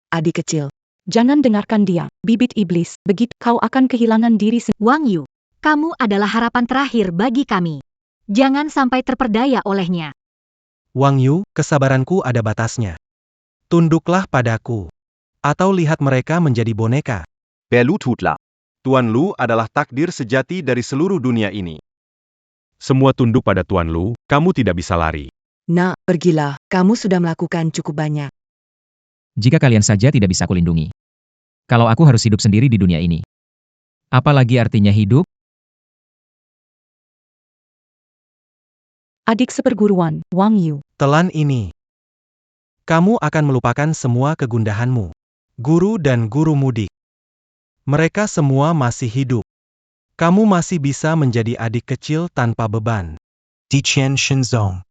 Adik kecil. Jangan dengarkan dia, bibit iblis. Begitu kau akan kehilangan diri sendiri. Wang Yu. Kamu adalah harapan terakhir bagi kami. Jangan sampai terperdaya olehnya. Wang Yu, kesabaranku ada batasnya. Tunduklah padaku. Atau lihat mereka menjadi boneka. Berlututlah. Tuan Lu adalah takdir sejati dari seluruh dunia ini. Semua tunduk pada Tuan Lu, kamu tidak bisa lari. Nak, pergilah. Kamu sudah melakukan cukup banyak. Jika kalian saja tidak bisa kulindungi. Kalau aku harus hidup sendiri di dunia ini. Apalagi artinya hidup? Adik seperguruan, Wang Yu. Telan ini. Kamu akan melupakan semua kegundahanmu. Guru dan guru mudik. Mereka semua masih hidup. Kamu masih bisa menjadi adik kecil tanpa beban. Diqian Shinzong.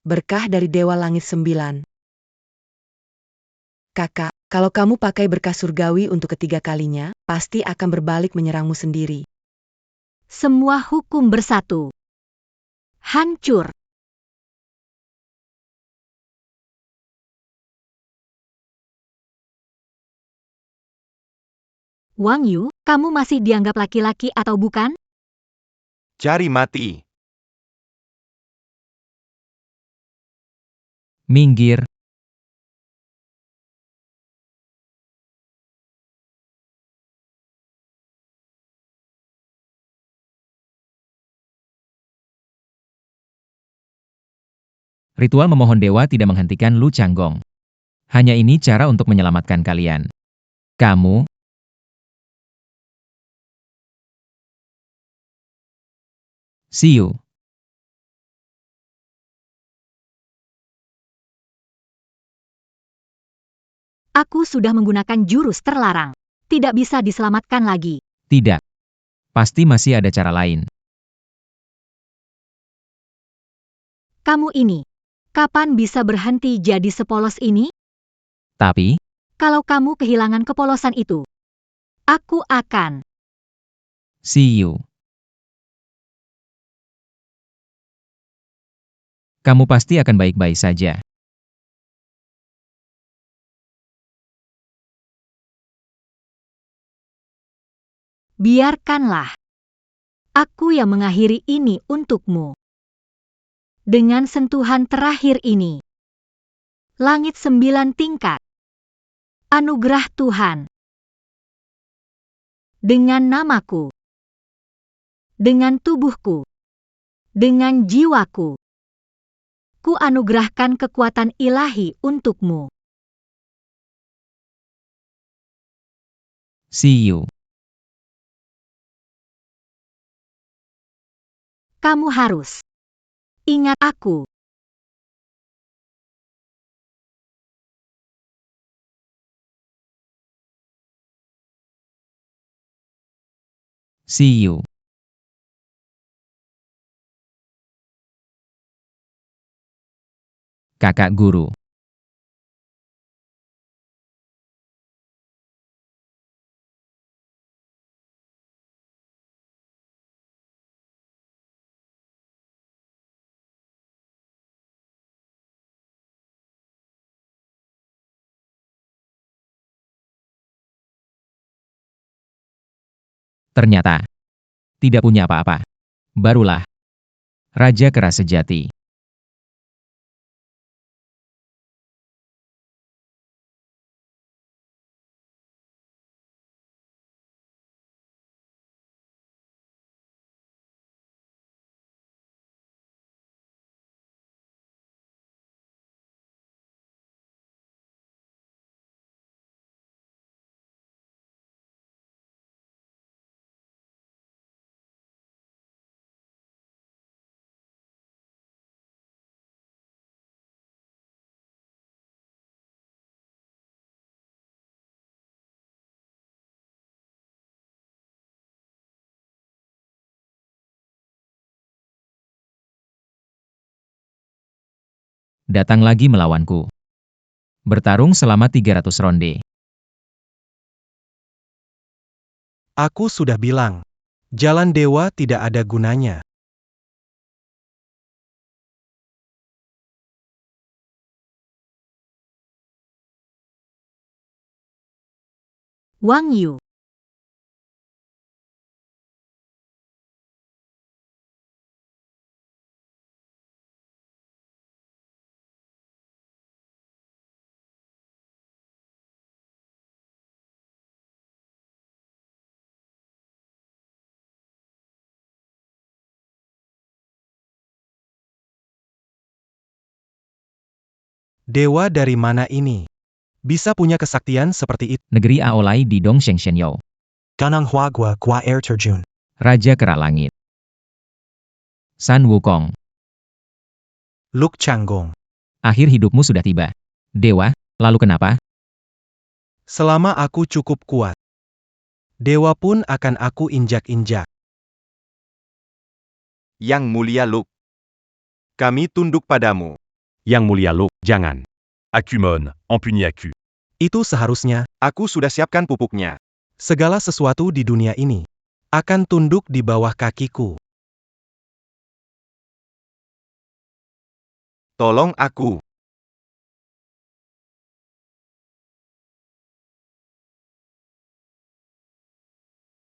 Berkah dari Dewa Langit 9. Kakak, kalau kamu pakai berkah surgawi untuk ketiga kalinya, pasti akan berbalik menyerangmu sendiri. Semua hukum bersatu. Hancur. Wang Yu, kamu masih dianggap laki-laki atau bukan? Cari mati. Minggir. Ritual memohon dewa tidak menghentikan Lu Changgong. Hanya ini cara untuk menyelamatkan kalian. Kamu, see you. Aku sudah menggunakan jurus terlarang. Tidak bisa diselamatkan lagi. Tidak. Pasti masih ada cara lain. Kamu ini. Kapan bisa berhenti jadi sepolos ini? Tapi, Kalau kamu kehilangan kepolosan itu, aku akan. see you. Kamu pasti akan baik-baik saja. Biarkanlah. Aku yang mengakhiri ini untukmu. Dengan sentuhan terakhir ini. Langit 9 tingkat. Anugerah Tuhan. Dengan namaku. Dengan tubuhku. Dengan jiwaku. Ku anugerahkan kekuatan ilahi untukmu. See you. Kamu harus ingat aku. See you. Kakak guru. Ternyata, tidak punya apa-apa. Barulah, Raja Keras sejati. Datang lagi melawanku. Bertarung selama 300 ronde. Aku sudah bilang. Jalan dewa tidak ada gunanya. Wang Yu. Dewa dari mana ini? Bisa punya kesaktian seperti itu. Negeri Aolai di Dongsheng Shenyou. Ganang Huagua Gua Air Terjun. Raja Kera Langit. San Wukong. Luk Changgong. Akhir hidupmu sudah tiba. Dewa, lalu kenapa? Selama aku cukup kuat, dewa pun akan aku injak-injak. Yang Mulia Luke. Kami tunduk padamu. Yang Mulia Luke, jangan. Akumon, Ampuni Aku. Itu seharusnya, Aku sudah siapkan pupuknya. segala sesuatu di dunia ini akan tunduk di bawah kakiku. Tolong aku.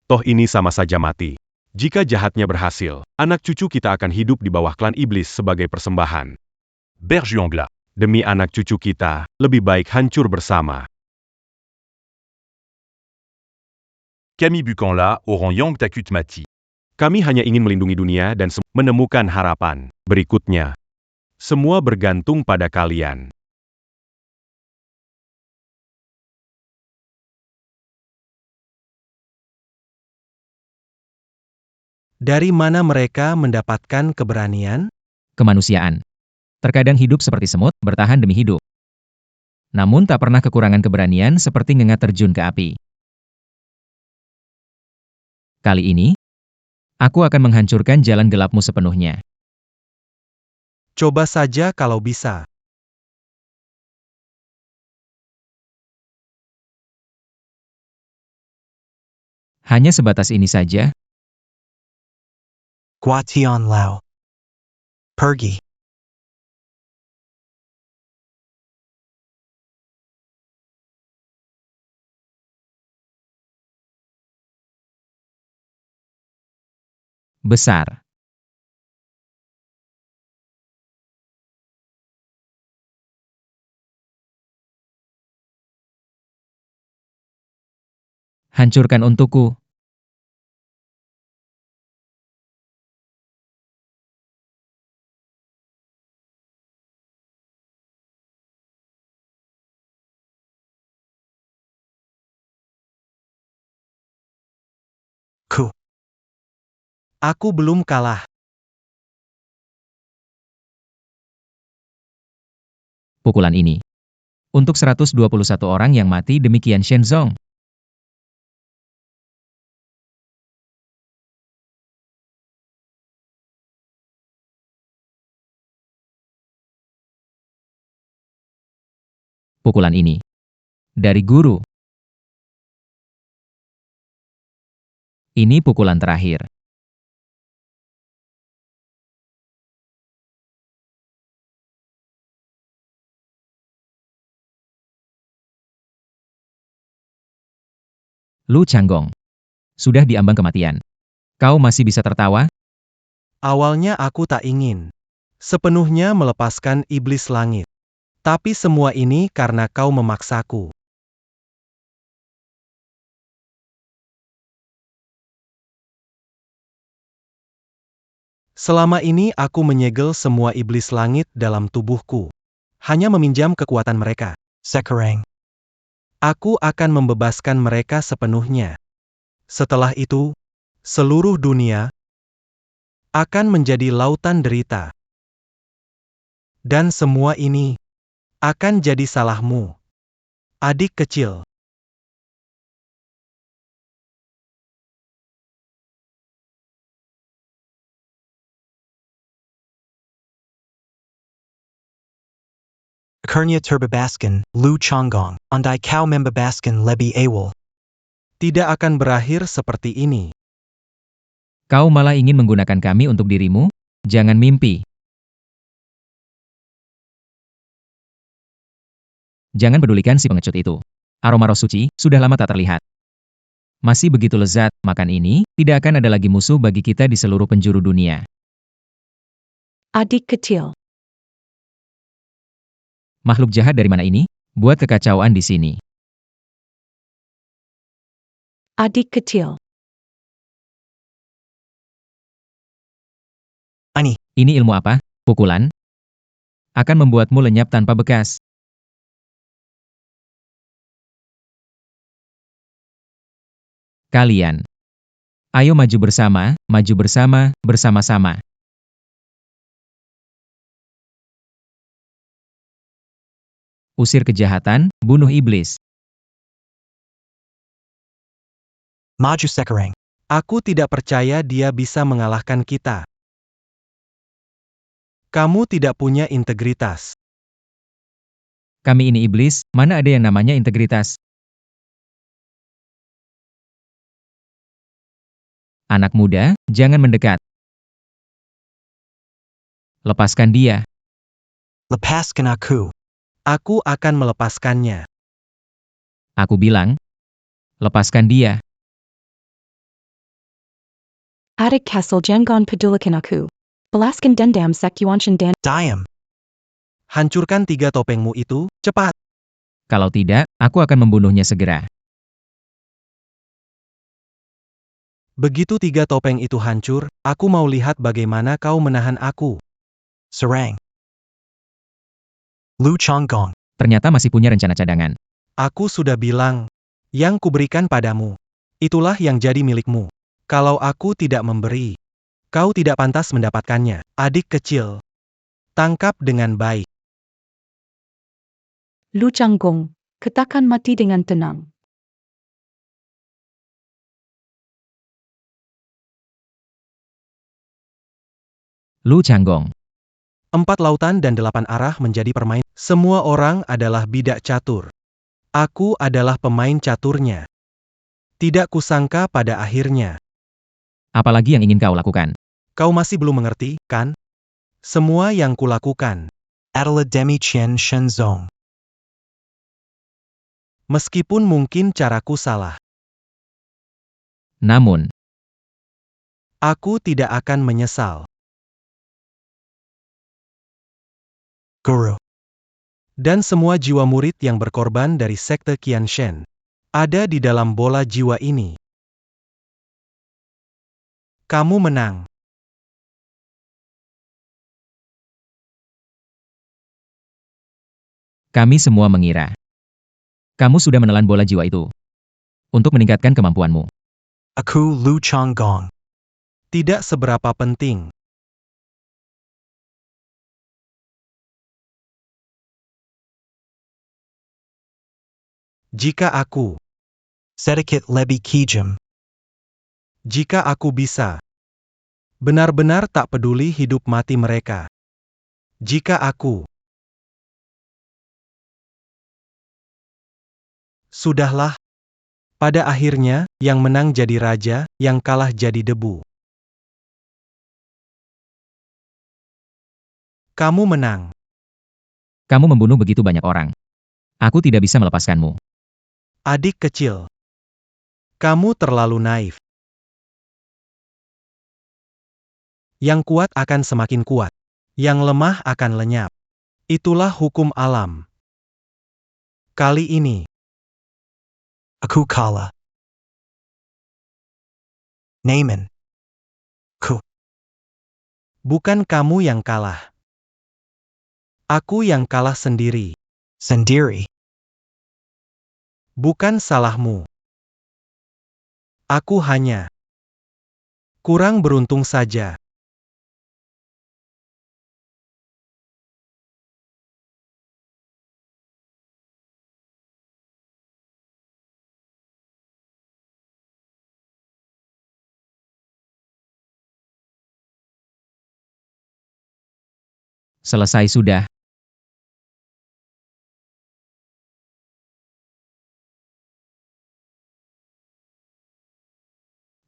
Toh ini sama saja mati. Jika jahatnya berhasil, anak cucu kita akan hidup di bawah klan iblis sebagai persembahan. Berjuanglah. Demi anak cucu kita, lebih baik hancur bersama. Kami bukanlah orang yang takut mati. Kami hanya ingin melindungi dunia dan menemukan harapan. Berikutnya, semua bergantung pada kalian. Dari mana mereka mendapatkan keberanian? Kemanusiaan. Terkadang hidup seperti semut, bertahan demi hidup. Namun tak pernah kekurangan keberanian seperti ngengat terjun ke api. Kali ini, aku akan menghancurkan jalan gelapmu sepenuhnya. Coba saja kalau bisa. Hanya sebatas ini saja. Gua Tian Lao. Pergi. Besar. Hancurkan untukku. Ku. Aku belum kalah. Pukulan ini. Untuk 121 orang yang mati demikian Shenzong. Pukulan ini. Dari guru. Ini pukulan terakhir. Lu Changgong. Sudah diambang kematian. Kau masih bisa tertawa? Awalnya aku tak ingin sepenuhnya melepaskan iblis langit. Tapi semua ini karena kau memaksaku. Selama ini aku menyegel semua iblis langit dalam tubuhku. Hanya meminjam kekuatan mereka. Sekarang. Aku akan membebaskan mereka sepenuhnya. Setelah itu, seluruh dunia akan menjadi lautan derita. Dan semua ini akan jadi salahmu, adik kecil. Akhirnya terbebaskan, Lu Changgong. Andai kau membebaskan lebih awal. Tidak akan berakhir seperti ini. Kau malah ingin menggunakan kami untuk dirimu? Jangan mimpi. Jangan pedulikan si pengecut itu. Aroma roh suci sudah lama tak terlihat. Masih begitu lezat, makan ini tidak akan ada lagi musuh bagi kita di seluruh penjuru dunia. Adik kecil, Makhluk jahat dari mana ini? Buat kekacauan di sini. adik kecil, Ini ilmu apa? Pukulan? Akan membuatmu lenyap tanpa bekas. Kalian. Ayo maju bersama, bersama-sama. Usir kejahatan, bunuh iblis. Maju sekarang. Aku tidak percaya dia bisa mengalahkan kita. Kamu tidak punya integritas. Kami ini iblis, mana ada yang namanya integritas? Anak muda, jangan mendekat. Lepaskan dia. Lepaskan aku. Aku akan melepaskannya. Aku bilang, lepaskan dia. Adik Castle Jangan Pedulikan Aku. Belaskan dendam Sekuanshan Dan. Diam. Hancurkan 3 topengmu itu, cepat. Kalau tidak, aku akan membunuhnya segera. Begitu 3 topeng itu hancur, aku mau lihat bagaimana kau menahan aku. Serang. Lu Changgong. Ternyata masih punya rencana cadangan. Aku sudah bilang, yang kuberikan padamu, itulah yang jadi milikmu. Kalau aku tidak memberi, kau tidak pantas mendapatkannya. Adik kecil, tangkap dengan baik. Lu Changgong, katakan mati dengan tenang. Lu Changgong. 4 lautan dan 8 arah menjadi permain. Semua orang adalah bidak catur. Aku adalah pemain caturnya. Tidak kusangka pada akhirnya. Apalagi yang ingin kau lakukan? Kau masih belum mengerti, kan? Semua yang kulakukan. Adalah demi Chen Shenzong. Meskipun mungkin caraku salah. Namun, Aku tidak akan menyesal. Guru. Dan semua jiwa murid yang berkorban dari sekte Qianshen ada di dalam bola jiwa ini. Kamu menang. kami semua mengira. Kamu sudah menelan bola jiwa itu. Untuk meningkatkan kemampuanmu. Aku Lu Changgong. Tidak seberapa penting. Jika aku Sedikit lebih kejam. Jika aku bisa benar-benar tak peduli hidup mati mereka. Jika aku Sudahlah. Pada akhirnya, yang menang jadi raja, yang kalah jadi debu. Kamu menang. Kamu membunuh begitu banyak orang. Aku tidak bisa melepaskanmu. Adik kecil. Kamu terlalu naif. Yang kuat akan semakin kuat. Yang lemah akan lenyap. Itulah hukum alam. Kali ini, Aku kalah. Naaman. bukan kamu yang kalah. Aku yang kalah sendiri. Sendiri. Bukan salahmu. Aku hanya kurang beruntung saja. Selesai sudah.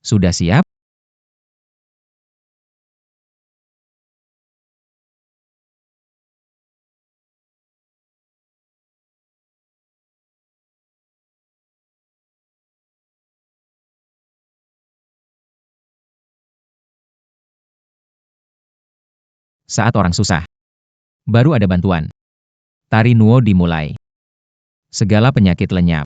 Sudah siap? Saat orang susah, baru ada bantuan. Tari Nuo dimulai. Segala penyakit lenyap.